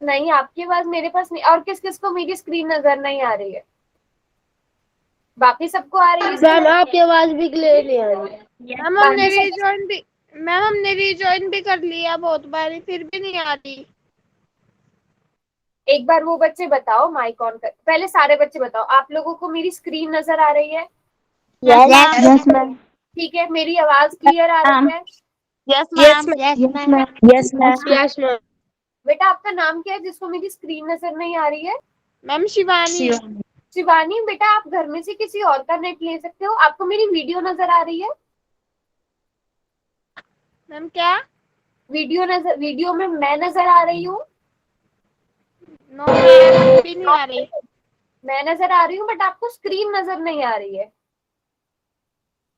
नहीं, आपकी आवाज मेरे पास नहीं। और किस किस को मेरी स्क्रीन नजर नहीं आ रही है? बाकी सबको आ रही है? मैम आपकी आवाज भी क्लियर नहीं आ रही है। मैम हमने रिजॉइन भी कर लिया बहुत बारी, फिर भी नहीं आ रही। एक बार वो बच्चे बताओ, माइक ऑन कर, पहले सारे बच्चे बताओ, आप लोगों को मेरी स्क्रीन नजर आ रही है? Yes ma'am. ठीक है, मेरी आवाज क्लियर आ रही है? Yes ma'am. Yes ma'am. बेटा आपका नाम क्या है जिसको मेरी स्क्रीन नजर नहीं आ रही है? मैम शिवानी। शिवानी, बेटा आप घर में से किसी और का नेट ले सकते हो। आपको मेरी वीडियो नजर आ रही है? मैम क्या? वीडियो में मैं नजर आ रही हूँ? नो मैम भी नहीं आ रही। मैं नजर आ रही हूँ, बट आपको स्क्रीन नजर नहीं आ रही है।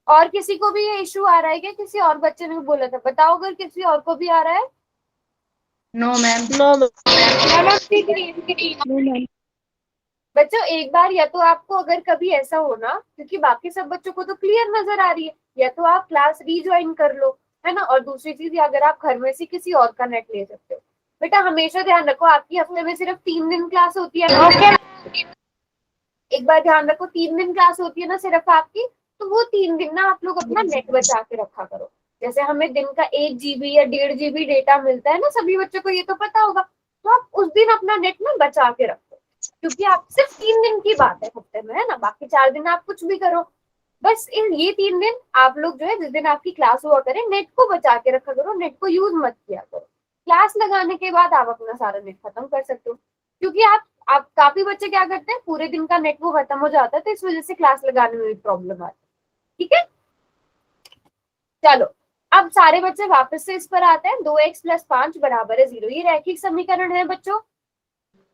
और किसी को भी ये इशू आ रहा है क्या? किसी और बच्चे ने भी बोला था, बताओ अगर किसी और को भी आ रहा है। No ma'am. No ma'am. बच्चों एक बार या तो आपको अगर कभी ऐसा हो ना, क्योंकि बाकी सब बच्चों को तो क्लियर नजर आ रही है, या तो आप क्लास रीज्वाइन कर लो, है ना। और दूसरी चीज, अगर आप घर में से किसी और का नेट ले सकते हो। बेटा हमेशा ध्यान रखो, आपकी हफ्ते में सिर्फ 3 दिन क्लास होती है ना। एक बार ध्यान रखो, 3 दिन क्लास होती है ना सिर्फ आपकी, तो वो 3 दिन ना आप लोग अपना नेट बचा के रखा करो। जैसे हमें दिन का 1 GB या 1.5 GB डेटा मिलता है ना, सभी बच्चों को ये तो पता होगा, तो आप उस दिन अपना नेट ना बचा के रखो, क्योंकि आप सिर्फ 3 दिन की बात है हफ्ते में, है ना। बाकी 4 दिन आप कुछ भी करो, बस ये 3 दिन आप लोग जो है, जिस दिन आपकी क्लास हुआ करे, नेट को बचा के रखा करो, नेट को यूज मत किया करो। क्लास लगाने के बाद आप अपना सारा नेट खत्म कर सकते हो, क्योंकि आप काफी बच्चे क्या करते हैं, पूरे दिन का नेट वो खत्म हो जाता है, तो इस वजह से क्लास लगाने में भी प्रॉब्लम आती है। ठीक है, चलो अब सारे बच्चे वापस से इस पर आते हैं। 2x + 5 बराबर है 0, ये रैखिक समीकरण है बच्चों,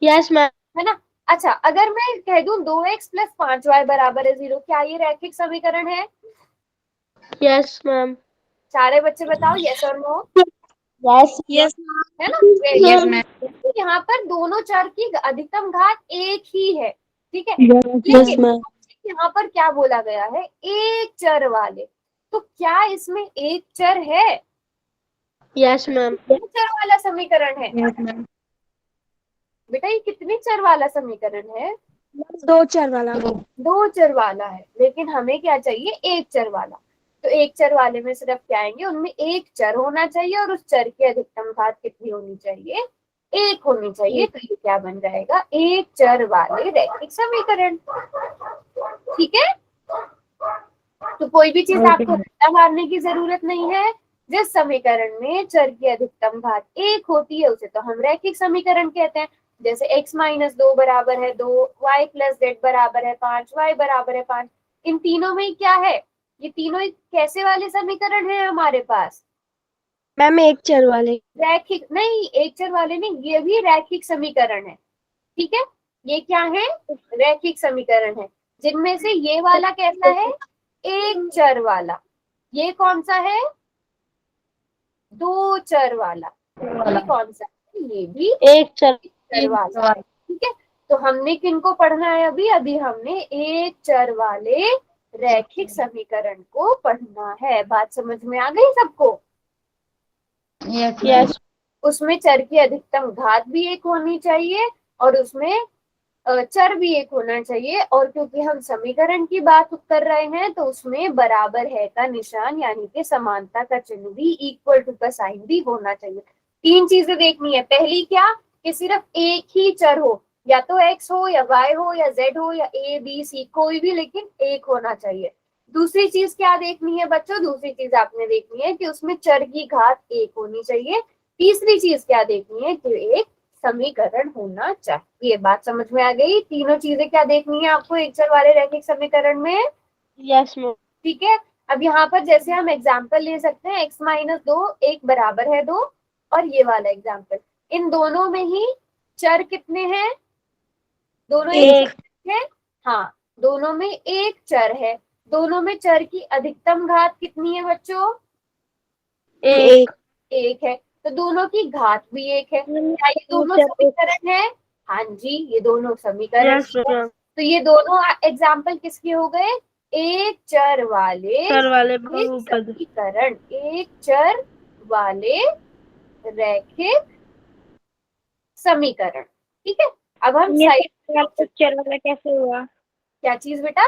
यस मैम। है ना। अच्छा, अगर मैं कह दूं 2x + 5y बराबर है 0, क्या ये रैखिक समीकरण है? Yes ma'am. सारे बच्चे बताओ यस और नो। यस है ना। Yes ma'am. यहाँ पर दोनों चर की अधिकतम घात एक ही है, ठीक है। यस लेकिन मैम। यहाँ पर क्या बोला गया है, एक चर वाले, तो क्या इसमें एक चर है? Yes ma'am. कितने चर वाला समीकरण है यस मैम। बेटा? ये कितने चर वाला समीकरण है? 2 चर वाला। 2 चर वाला है, लेकिन हमें क्या चाहिए, एक चर वाला। तो एक चर वाले में सिर्फ क्या आएंगे, उनमें एक चर होना चाहिए, और उस चर की अधिकतम घात कितनी होनी चाहिए, एक होनी चाहिए। तो ये क्या बन जाएगा, एक चर वाले रैखिक समीकरण। ठीक है, तो कोई भी चीज आपको रट्टा मारने की जरूरत नहीं है। जिस समीकरण में चर की अधिकतम घात 1 होती है, उसे तो हम रैखिक समीकरण कहते हैं। जैसे x - 2 बराबर है 2, y + z बराबर है 5, y बराबर है 5। इन तीनों में क्या है, ये तीनों कैसे वाले समीकरण है हमारे पास? मैम एक चर वाले। रैखिक नहीं, एक चर वाले नहीं, ये भी रैखिक समीकरण है। ठीक है, ये क्या है, रैखिक समीकरण है। जिनमें से ये वाला कैसा है, एक चर वाला। ये कौन सा है, 2 चर वाला। ये कौन सा है, ये भी एक चर चर वाला। ठीक है, तो हमने किनको पढ़ना है अभी? अभी हमने एक चर वाले रैखिक समीकरण को पढ़ना है। बात समझ में आ गई सबको? यस उसमें चर की अधिकतम घात भी एक होनी चाहिए और उसमें चर भी एक होना चाहिए, और क्योंकि हम समीकरण की बात कर रहे हैं तो उसमें बराबर है का निशान यानी कि समानता का चिन्ह भी, इक्वल टू का साइन भी होना चाहिए। 3 चीजें देखनी है। पहली क्या कि सिर्फ एक ही चर हो, या तो x हो या y हो या z हो या a b c कोई भी, लेकिन एक होना चाहिए। दूसरी चीज क्या देखनी है बच्चों? दूसरी चीज आपने देखनी है कि उसमें चर की घात एक होनी चाहिए। तीसरी चीज क्या देखनी है कि एक समीकरण होना चाहिए। बात समझ में आ गई? तीनों चीजें क्या देखनी है आपको एक चर वाले रैखिक समीकरण में? Yes ma'am. ठीक है। अब यहाँ पर जैसे हम एग्जाम्पल ले सकते हैं, x माइनस 2 एक बराबर है 2, और ये वाला एग्जाम्पल, इन दोनों में ही चर कितने हैं? दोनों एक है। हाँ, दोनों में एक चर है। दोनों में चर की अधिकतम घात कितनी है बच्चों? एक है। तो दोनों की घात भी एक है। क्या ये दोनों समीकरण है? हाँ जी, ये दोनों समीकरण है। तो ये दोनों एग्जाम्पल किसके हो गए? एक चर वाले समीकरण, एक चर वाले रैखिक समीकरण। ठीक है। अब हम साइड, चर वाला कैसे हुआ? क्या चीज बेटा?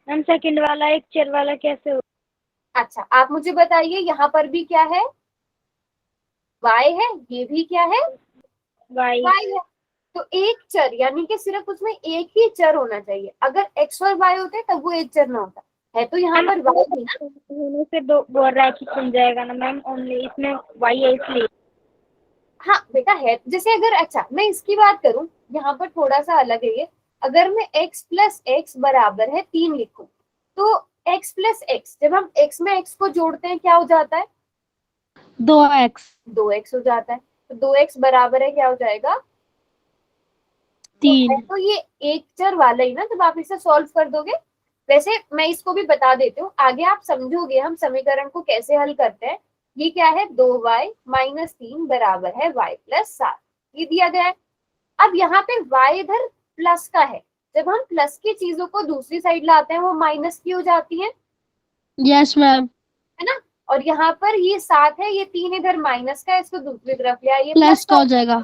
मैम सेकंड वाला एक चर वाला कैसे हुआ? अच्छा, आप मुझे बताइए, यहाँ पर भी क्या है? y है, ये भी क्या है? y y है। तो एक चर यानी कि सिर्फ उसमें एक ही चर होना चाहिए। अगर x और y होते तब वो एक चर ना होता है। तो यहाँ पर y ही ना, होने से दो वो रैखिक बन जाएगा ना मैम, ओनली इसमें y है इसलिए। हाँ बेटा है। जैसे अगर, अच्छा मैं इसकी बात करूं, यहाँ पर थोड़ा सा अलग है ये। अगर मैं x प्लस एक्स बराबर है 3 लिखूं, तो x प्लस एक्स, जब हम x में x को जोड़ते हैं क्या हो जाता है? 2x 2x हो जाता है। तो 2x बराबर है क्या हो जाएगा? 3 तो ये एक चर वाला ही ना जब आप इसे सॉल्व कर दोगे। वैसे मैं इसको भी बता देती हूँ, आगे आप समझोगे हम समीकरण को कैसे हल करते हैं। ये क्या है? 2y माइनस 3 बराबर है y प्लस 7, ये दिया गया है। अब यहाँ पे y इधर प्लस का है, जब हम प्लस की चीजों को दूसरी साइड लाते हैं वो माइनस की हो जाती है यस मैम है ना। और यहाँ पर ये 7 है, ये 3 इधर माइनस का है, इसको दूसरी तरफ ले आइए, प्लस का हो जाएगा।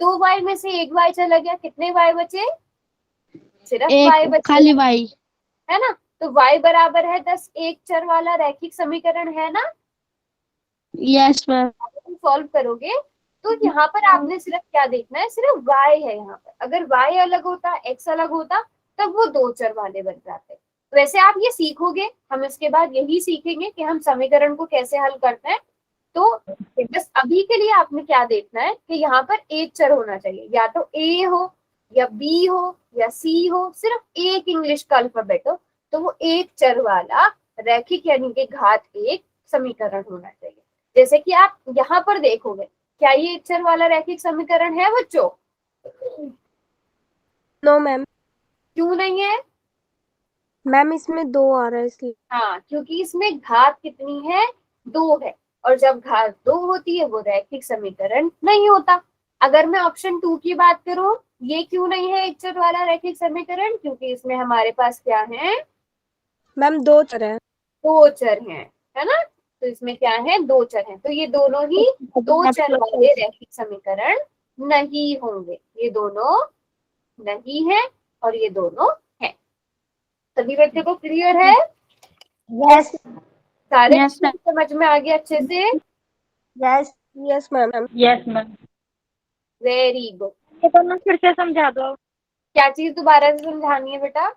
2y में से एक y चला गया, कितने y बचे? सिर्फ y एक बचे, खाली y। है ना। तो y बराबर है 10, एक चर वाला रैखिक समीकरण है ना। Yes ma'am. तुम सॉल्व करोगे तो यहाँ पर आपने सिर्फ क्या देखना है? सिर्फ y है यहाँ पर। अगर y अलग होता, x अलग होता, तब वो दो चर वाले बन जाते। वैसे आप ये सीखोगे, हम इसके बाद यही सीखेंगे कि हम समीकरण को कैसे हल करते हैं। तो बस अभी के लिए आपने क्या देखना है कि यहाँ पर एक चर होना चाहिए, या तो a हो या b हो या c हो, सिर्फ एक इंग्लिश का अल्फाबेट हो, तो वो एक चर वाला रैखिक यानी कि घात एक समीकरण होना चाहिए। जैसे कि आप यहाँ पर देखोगे, क्या ये एक चर वाला रैखिक समीकरण है बच्चों? No ma'am. क्यों नहीं है? मैम इसमें 2 आ रहा है इसलिए। हाँ, क्योंकि इसमें घात कितनी है? 2 है, और जब घात 2 होती है वो रैखिक समीकरण नहीं होता। अगर मैं ऑप्शन 2 की बात करूं, ये क्यों नहीं है एक चर वाला रैखिक समीकरण? क्योंकि इसमें हमारे पास क्या है? मैम 2 चर है। 2 चर हैं, है ना। तो इसमें क्या है? 2 चर हैं, तो ये दोनों ही 2 चर वाले रैखिक समीकरण नहीं होंगे। ये दोनों नहीं है और ये दोनों है। सभी बच्चों को क्लियर है? यस सारे Yes, बच्चों को समझ में आ गया अच्छे से? Yes yes ma'am. Yes ma'am. Very good. ये तो ना फिर से समझा दो क्या चीज दोबारा से समझानी है बेटा?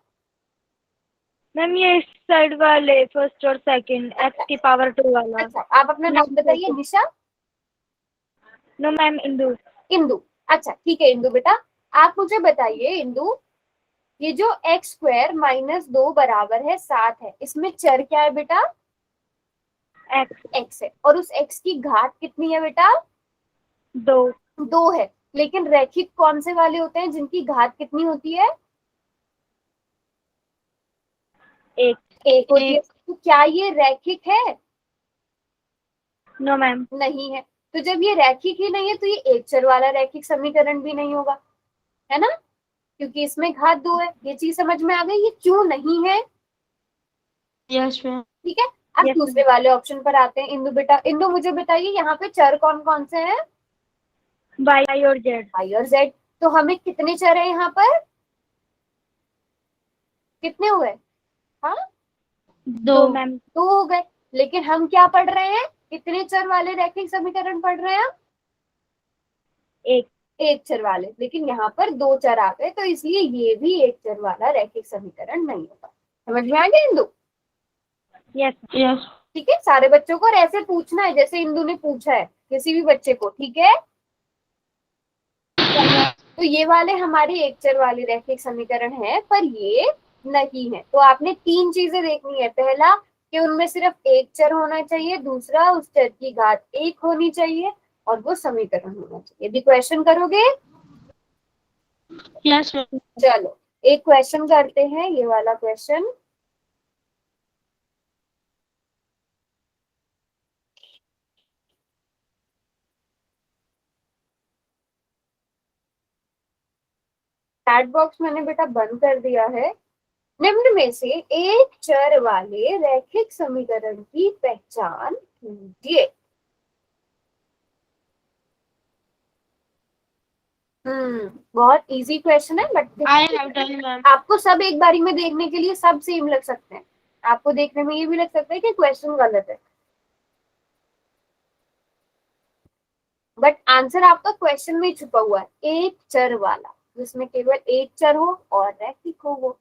मैम, ये इस साइड वाले फर्स्ट और सेकंड x की पावर 2 वाला। अच्छा, आप अपना नाम बताइए। निशा? No ma'am, Indu. इंदु। अच्छा ठीक है इंदु बेटा, आप मुझे बताइए इंदु, ये जो एक्स स्क्वायर माइनस 2 बराबर है 7 है, इसमें चर क्या है बेटा? एक्स है। और उस एक्स की घात कितनी है बेटा? 2 है। लेकिन रैखिक कौन से वाले होते हैं जिनकी घात कितनी होती है? 1 होती है। तो क्या ये रैखिक है? No ma'am. नहीं है। तो जब ये रैखिक ही नहीं है तो ये एक चर वाला रैखिक समीकरण भी नहीं होगा, है ना। क्योंकि इसमें घात 2 है। ये चीज समझ में आ गई, ये क्यों नहीं है? Yes ma'am. ठीक है, अब Yes, दूसरे वाले ऑप्शन पर आते हैं। इंदु बेटा, इंदु मुझे बताइए यहाँ पे चर कौन कौन से हैं? Y और Z। y और z। तो हमें कितने चर है यहाँ पर? कितने हुए? हाँ, 2 मैम। 2 हो गए। लेकिन हम क्या पढ़ रहे हैं? कितने चर वाले रैखिक समीकरण पढ़ रहे हैं हम? 1। एक चर वाले। लेकिन यहाँ पर 2 चर आ गए, तो इसलिए ये भी एक चर वाला रैखिक समीकरण नहीं होगा। समझ में आ गया इंदु? यस। यस। ठीक है, सारे बच्चों को और ऐसे पूछना है जैसे इंदु ने पूछा है, किसी भी बच्चे को। ठीक है, तो ये वाले हमारे एक चर वाले रैखिक समीकरण है, पर ये नहीं है। तो आपने 3 चीजें देखनी है। पहला कि उनमें सिर्फ एक चर होना चाहिए, दूसरा उस चर की घात 1 होनी चाहिए, और वो समीकरण होना चाहिए। यदि क्वेश्चन करोगे? Yes ma'am. चलो एक क्वेश्चन करते हैं, ये वाला क्वेश्चन। चैट बॉक्स मैंने बेटा बंद कर दिया है। निम्न में से एक चर वाले रैखिक समीकरण की पहचान कीजिए। बहुत इजी क्वेश्चन है, but I have done ma'am. आपको सब एक बारी में देखने के लिए सब सेम लग सकते हैं। आपको देखने में ये भी लग सकता है कि क्वेश्चन गलत है, बट आंसर आपका क्वेश्चन में छुपा हुआ है। एक चर वाला, जिसमें केवल एक चर हो और रैखिक हो वो।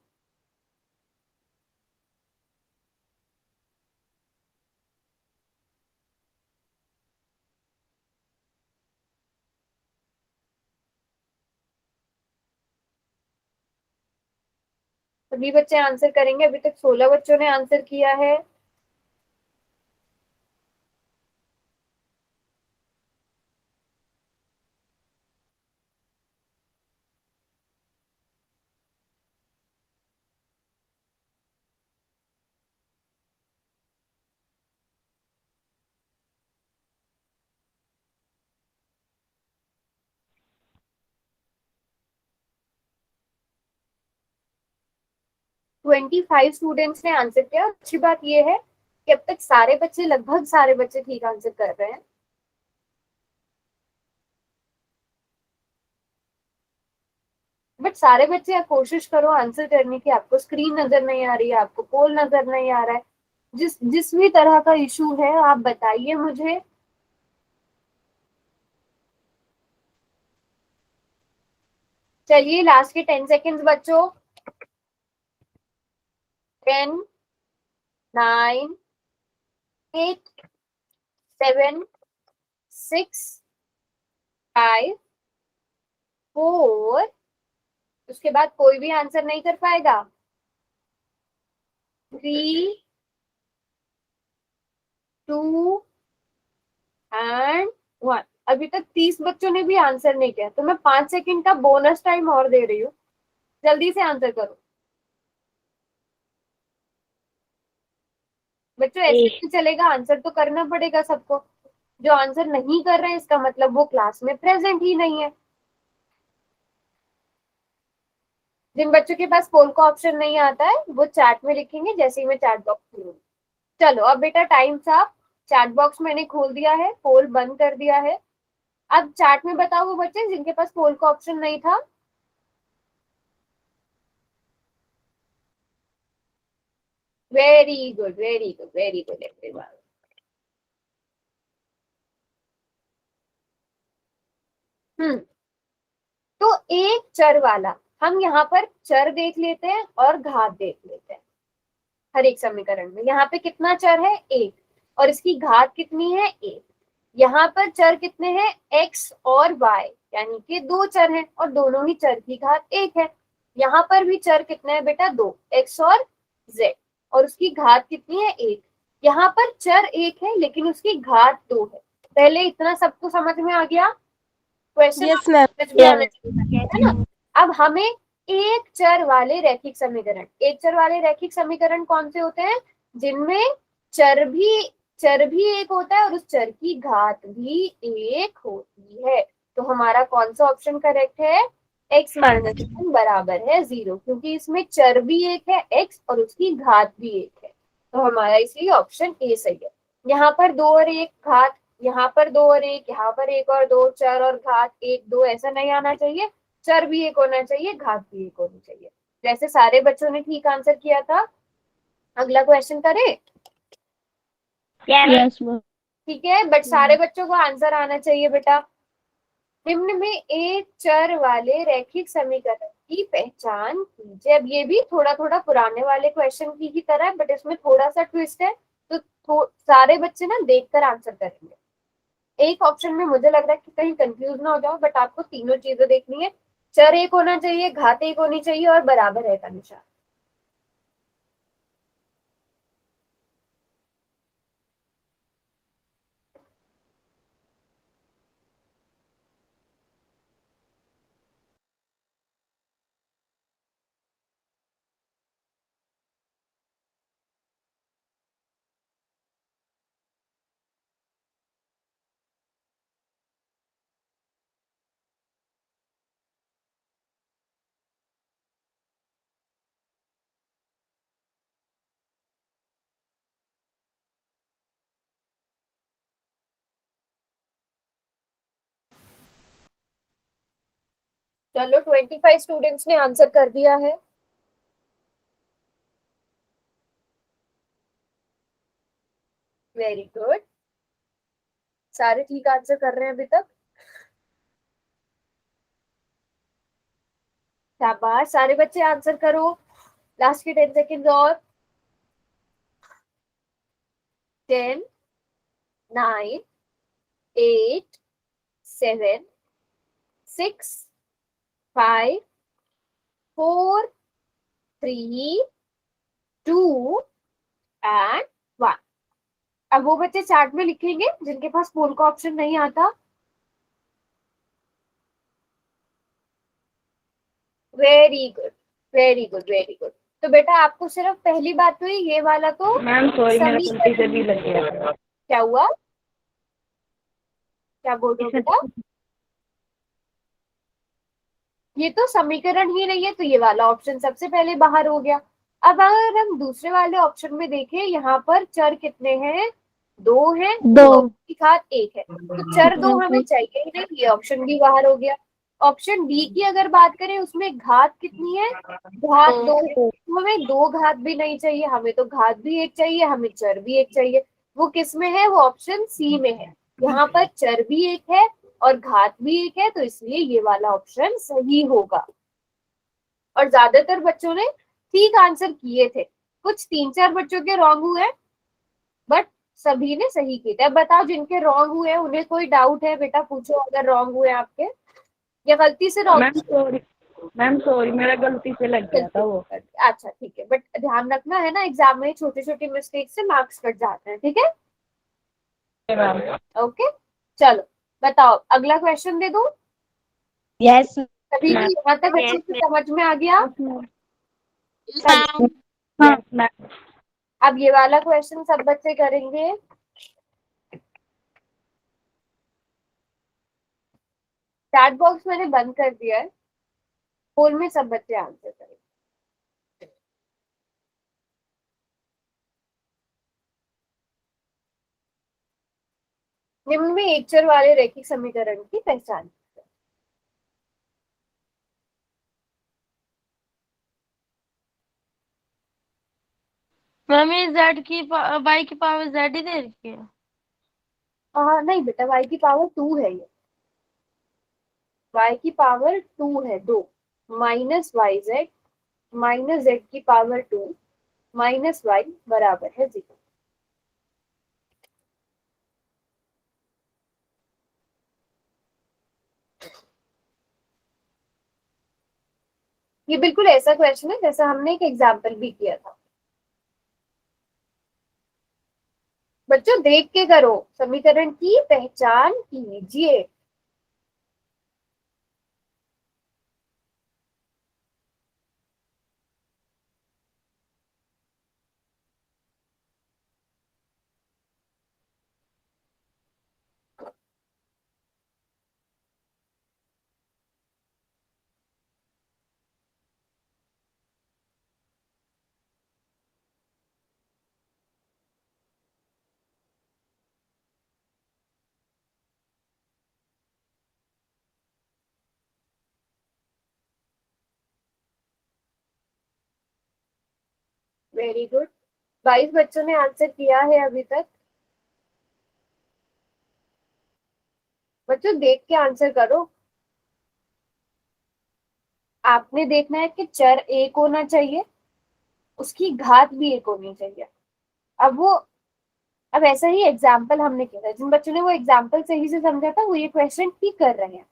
सभी बच्चे आंसर करेंगे। अभी तक 16 बच्चों ने आंसर किया है। ट्वेंटी 25 स्टूडेंट्स ने आंसर किया। अच्छी बात यह है कि अब तक सारे बच्चे, लगभग सारे बच्चे ठीक आंसर कर रहे हैं। बट सारे बच्चे आप कोशिश करो आंसर करने की। आपको स्क्रीन नजर नहीं आ रही है, आपको पोल नजर नहीं आ रहा है, जिस भी तरह का इशू है आप बताइए मुझे। चलिए लास्ट के 10 सेकेंड्स बच्चों। 10, 9, 8, 7, 6, 5, 4। उसके बाद कोई भी आंसर नहीं कर पाएगा। 3, 2 एंड 1। अभी तक 30 बच्चों ने भी आंसर नहीं किया, तो मैं 5 सेकंड का बोनस टाइम और दे रही हूँ। जल्दी से आंसर करो बच्चों। ऐसे नहीं चलेगा, आंसर तो करना पड़ेगा सबको। जो आंसर नहीं कर रहे हैं इसका मतलब वो क्लास में प्रेजेंट ही नहीं है। जिन बच्चों के पास पोल का ऑप्शन नहीं आता है वो चैट में लिखेंगे जैसे ही मैं चैट बॉक्स खोलूंगी। चलो अब बेटा टाइम साहब, चैट बॉक्स मैंने खोल दिया है, पोल बंद कर दिया है। अब चैट में बताओ वो बच्चे जिनके पास पोल का ऑप्शन नहीं था। Very good, very good, very good everyone. तो एक चर वाला, हम यहाँ पर चर देख लेते हैं और घात देख लेते हैं। हर एक समीकरण में यहाँ पे कितना चर है? 1, और इसकी घात कितनी है? 1। यहाँ पर चर कितने हैं? x और y, यानी कि 2 चर हैं और दोनों ही चर की घात 1 है। यहाँ पर भी चर कितने हैं बेटा? 2, x और z, और उसकी घात कितनी है? 1। यहाँ पर चर 1 है लेकिन उसकी घात 2 है। पहले इतना सबको समझ में आ गया? Question yes ma'am. समझ में आना चाहिए, है ना? अब हमें एक चर वाले रैखिक समीकरण, एक चर वाले रैखिक समीकरण कौन से होते हैं? जिनमें चर भी एक होता है और उस चर की घात भी एक होती है। तो हमारा कौन सा ऑप्शन करेक्ट है? x माइनस वन बराबर है 0, क्योंकि इसमें चर भी एक है x और उसकी घात भी एक है, तो हमारा इसलिए ऑप्शन ए सही है। यहाँ पर 2 और 1 घात, यहाँ पर 2 और 1, यहाँ पर 1 और 2, चर और घात 1 2 ऐसा नहीं आना चाहिए, चर भी एक होना चाहिए, घात भी एक होनी चाहिए। जैसे सारे बच्चों ने ठीक आंसर किया था। अगला क्वेश्चन करें? Yes ma'am. ठीक है, बट सारे बच्चों को आंसर आना चाहिए बेटा। निम्न में एक चर वाले रैखिक समीकरण की पहचान कीजिए। अब ये भी थोड़ा थोड़ा पुराने वाले क्वेश्चन की तरह है, बट इसमें थोड़ा सा ट्विस्ट है, तो सारे बच्चे ना देखकर आंसर करेंगे। एक ऑप्शन में मुझे लग रहा है कि कहीं कंफ्यूज ना हो जाओ, बट आपको तीनों चीजें देखनी है। चर एक होना चाहिए, घात एक होनी चाहिए और बराबर है का निशान। चलो 25 स्टूडेंट्स ने आंसर कर दिया है। वेरी गुड, सारे ठीक आंसर कर रहे हैं अभी तक। शाबाश, सारे बच्चे आंसर करो। लास्ट के 10 सेकेंड और। 10 9 8 7 6 5 4 3 2 एंड 1। अब वो बच्चे चार्ट में लिखेंगे जिनके पास पोल का ऑप्शन नहीं आता। Very good, very good, very good. तो बेटा आपको सिर्फ पहली बात हुई, ये वाला तो मैम सॉरी मेरा सभी गलती से भी लग गया। क्या हुआ? क्या बोल रहे हो बेटा? ये तो समीकरण ही नहीं है, तो ये वाला ऑप्शन सबसे पहले बाहर हो गया। अब अगर हम दूसरे वाले ऑप्शन में देखें, यहाँ पर चर कितने हैं? 2 हैं, दो। की घात 1 है, तो चर 2 हमें चाहिए ही नहीं, ये ऑप्शन भी बाहर हो गया। ऑप्शन बी की अगर बात करें, उसमें घात कितनी है? घात 2 है, तो हमें 2 घात भी नहीं चाहिए, हमें तो घात भी 1 चाहिए, हमें चर भी 1 चाहिए। वो किस में है? वो ऑप्शन सी में है। यहाँ पर चर भी 1 है और घात भी 1 है, तो इसलिए ये वाला ऑप्शन सही होगा। और ज्यादातर बच्चों ने ठीक आंसर किए थे, कुछ 3-4 बच्चों के रॉन्ग हुए, बट सभी ने सही किए थे। अब बताओ जिनके रॉन्ग हुए हैं उन्हें कोई डाउट है? बेटा पूछो अगर रॉन्ग हुए आपके, या गलती से रॉन्ग। मैम सॉरी मेरा गलती से लग गया था वो। अच्छा ठीक है, बट ध्यान रखना है ना, एग्जाम में छोटे छोटे मिस्टेक से मार्क्स कट जाते हैं, ठीक है? मैम ओके, चलो बताओ अगला क्वेश्चन दे दूं। यस सभी को यहाँ तक अच्छे से समझ में आ गया? Yes ma'am. अब ये वाला क्वेश्चन सब बच्चे करेंगे। चैट बॉक्स मैंने बंद कर दिया है, पोल में सब बच्चे आंसर करेंगे। निम्न में एक चर वाले रैखिक समीकरण की पहचान। मैम ये जेड की वाई की पावर जेड ही दे रखी है। नहीं बेटा, y की पावर 2 है ये, y की पावर 2 है, 2 minus Y Z minus Z की पावर 2 माइनस वाई बराबर है 0। ये बिल्कुल ऐसा क्वेश्चन है जैसा हमने एक एग्जाम्पल भी किया था। बच्चों देख के करो, समीकरण की पहचान कीजिए। Very good. 22 बच्चों ने आंसर किया है अभी तक। बच्चों देख के आंसर करो। आपने देखना है कि चर एक होना चाहिए, उसकी घात भी एक होनी चाहिए। अब ऐसा ही एग्जाम्पल हमने किया था, जिन बच्चों ने वो एग्जाम्पल सही से समझा था वो ये क्वेश्चन ठीक कर रहे हैं।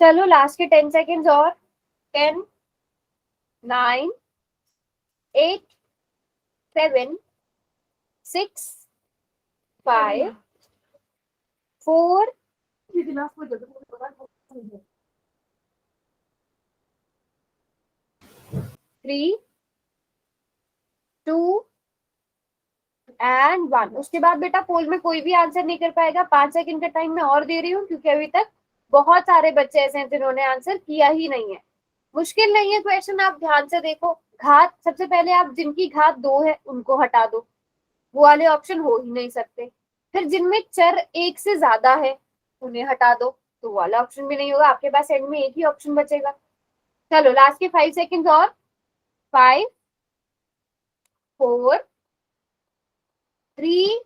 चलो लास्ट के 10 सेकेंड्स और। 10, 9, 8, 7, 6, 5, 4, 3, 2 एंड 1। उसके बाद बेटा पोल में कोई भी आंसर नहीं कर पाएगा। 5 सेकंड का टाइम मैं और दे रही हूँ, क्योंकि अभी तक बहुत सारे बच्चे ऐसे हैं जिन्होंने आंसर किया ही नहीं है। मुश्किल नहीं है क्वेश्चन, आप ध्यान से देखो। घात, सबसे पहले आप जिनकी घात 2 है उनको हटा दो, वो वाले ऑप्शन हो ही नहीं सकते। फिर जिनमें चर 1 से ज्यादा है उन्हें हटा दो, तो वो वाला ऑप्शन भी नहीं होगा। आपके पास एंड में एक ही ऑप्शन बचेगा। चलो लास्ट के 5 सेकेंड और। 5, 4, 3,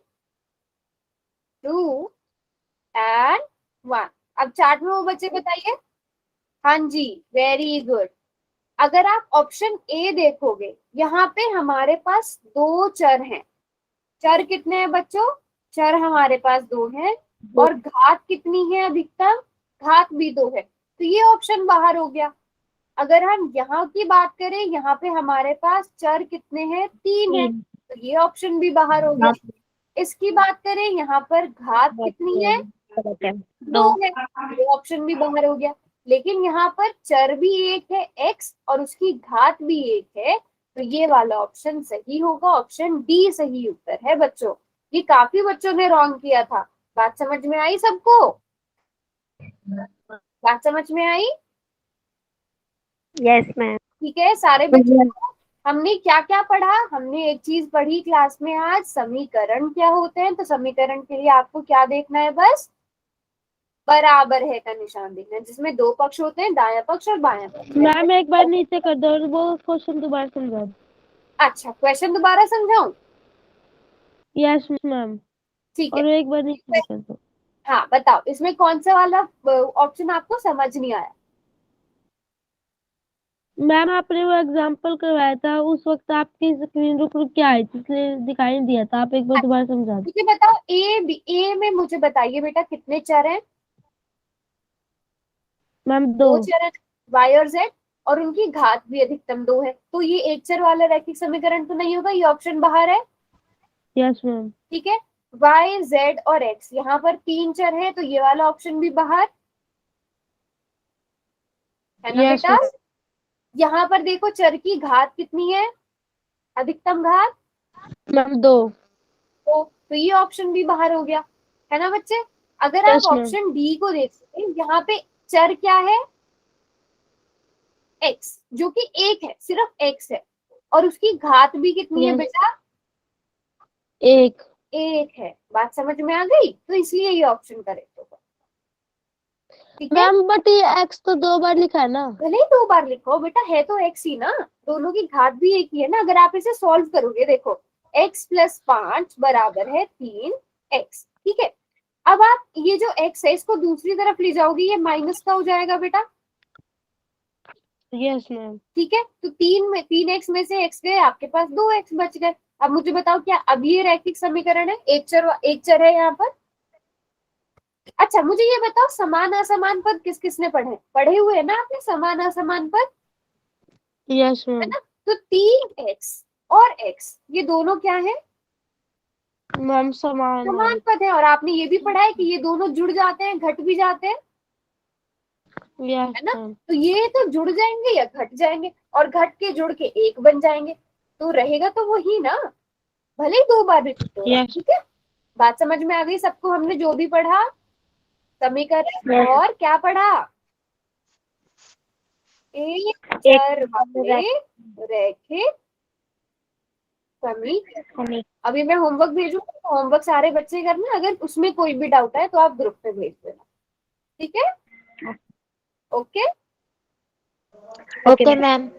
2 एंड 1। अब चार्ट में वो बच्चे बताइए। हाँ जी, वेरी गुड। अगर आप ऑप्शन ए देखोगे, यहाँ पे हमारे पास 2 चर हैं। चर कितने हैं बच्चों? चर हमारे पास 2 हैं, और घात कितनी है अधिकतम? घात भी 2 है, तो ये ऑप्शन बाहर हो गया। अगर हम यहाँ की बात करें, यहाँ पे हमारे पास चर कितने हैं? 3 है, तो ये ऑप्शन भी बाहर हो गया। इसकी बात करें, यहाँ पर घात कितनी है? 2 है, ये ऑप्शन भी बाहर हो गया। लेकिन यहाँ पर चर भी एक है x, और उसकी घात भी एक है, तो ये वाला ऑप्शन सही होगा। ऑप्शन डी सही उत्तर है बच्चों। ये काफी बच्चों ने रॉन्ग किया था। बात समझ में आई सबको? बात समझ में आई? Yes ma'am. ठीक है सारे बच्चों को। हमने क्या क्या पढ़ा? हमने एक चीज पढ़ी क्लास में आज, समीकरण क्या होते हैं। तो समीकरण के लिए आपको क्या देखना है? बस बराबर है का निशान देखना है, जिसमें 2 पक्ष होते हैं, दायां पक्ष और बायां पक्ष। मैम एक बार नीचे कर दो और वो क्वेश्चन दोबारा समझा दो। अच्छा, क्वेश्चन दोबारा समझाऊं? यस मैम, ठीक है। और एक बार नीचे कर दो। हाँ बताओ, इसमें कौन सा वाला ऑप्शन आपको समझ नहीं आया? मैम आपने वो एग्जांपल करवाया था, उस वक्त आपकी स्क्रीन रुक रुक के आई थी, इसलिए दिखाई नहीं दिया था। आप एक बार दोबारा समझा दो। मुझे बताओ, ए में मुझे बताइए बेटा कितने चर हैं? मैम 2 2। चर हैं, y और z, और उनकी घात भी अधिकतम 2 है। तो ये एक चर वाला रैखिक समीकरण तो नहीं होगा, ये ऑप्शन बाहर है। Yes ma'am. ठीक है, y, z और x, यहाँ पर 3 चर हैं, तो ये वाला ऑप्शन भी बाहर है ना यस बेटा? यहाँ पर देखो, चर की घात कितनी है? अधिकतम घात मैम 2। तो ये ऑप्शन भी बाहर हो गया, है ना बच्चे? अगर आप Yes, ma'am. ऑप्शन डी को देखते हैं, यहाँ पे चर क्या है? x, जो कि एक है, सिर्फ x है, और उसकी घात भी कितनी है Yes. बेटा? 1। एक है। बात समझ में आ गई? तो इसलिए ये ऑप्शन करेक्ट होगा। ठीक है, मैम बट ये x तो 2 बार लिखा है ना। भले ही 2 बार लिखो बेटा, है तो x ही ना, दोनों की घात भी एक ही है ना। अगर आप इसे सॉल्व करोगे, देखो x + 5 बराबर है 3x। ठीक है, अब आप ये जो x है इसको दूसरी तरफ ले जाओगे, ये माइनस का हो जाएगा बेटा। Yes ma'am. ठीक है, तो 3x में से x गए, आपके पास 2x बच गए। अब मुझे बताओ, क्या अब ये रैखिक समीकरण है? एक चर है यहाँ पर। अच्छा मुझे ये बताओ, समान असमान पद किस किसने पढ़े हुए है ना आपने? समान असमान पद, यस है मैम। ना? तो 3x और x, ये दोनों क्या है? मैम समान समान पद है। और आपने ये भी पढ़ा है कि ये दोनों जुड़ जाते हैं, घट भी जाते हैं, यस है ना? मैम। तो ये तो जुड़ जाएंगे या घट जाएंगे, और घट के जुड़ के एक बन जाएंगे, तो रहेगा तो वही ना, भले ही 2 बार रिपीट हो। Yes. ठीक है, बात समझ में आ गई सबको? हमने जो भी पढ़ा समीकरण Yes. और क्या पढ़ा? एक चर वाले रैखिक समीक। अभी मैं होमवर्क भेजूंगी तो होमवर्क सारे बच्चे करना, अगर उसमें कोई भी डाउट है तो आप ग्रुप पे भेज देना, ठीक है? Okay okay ma'am.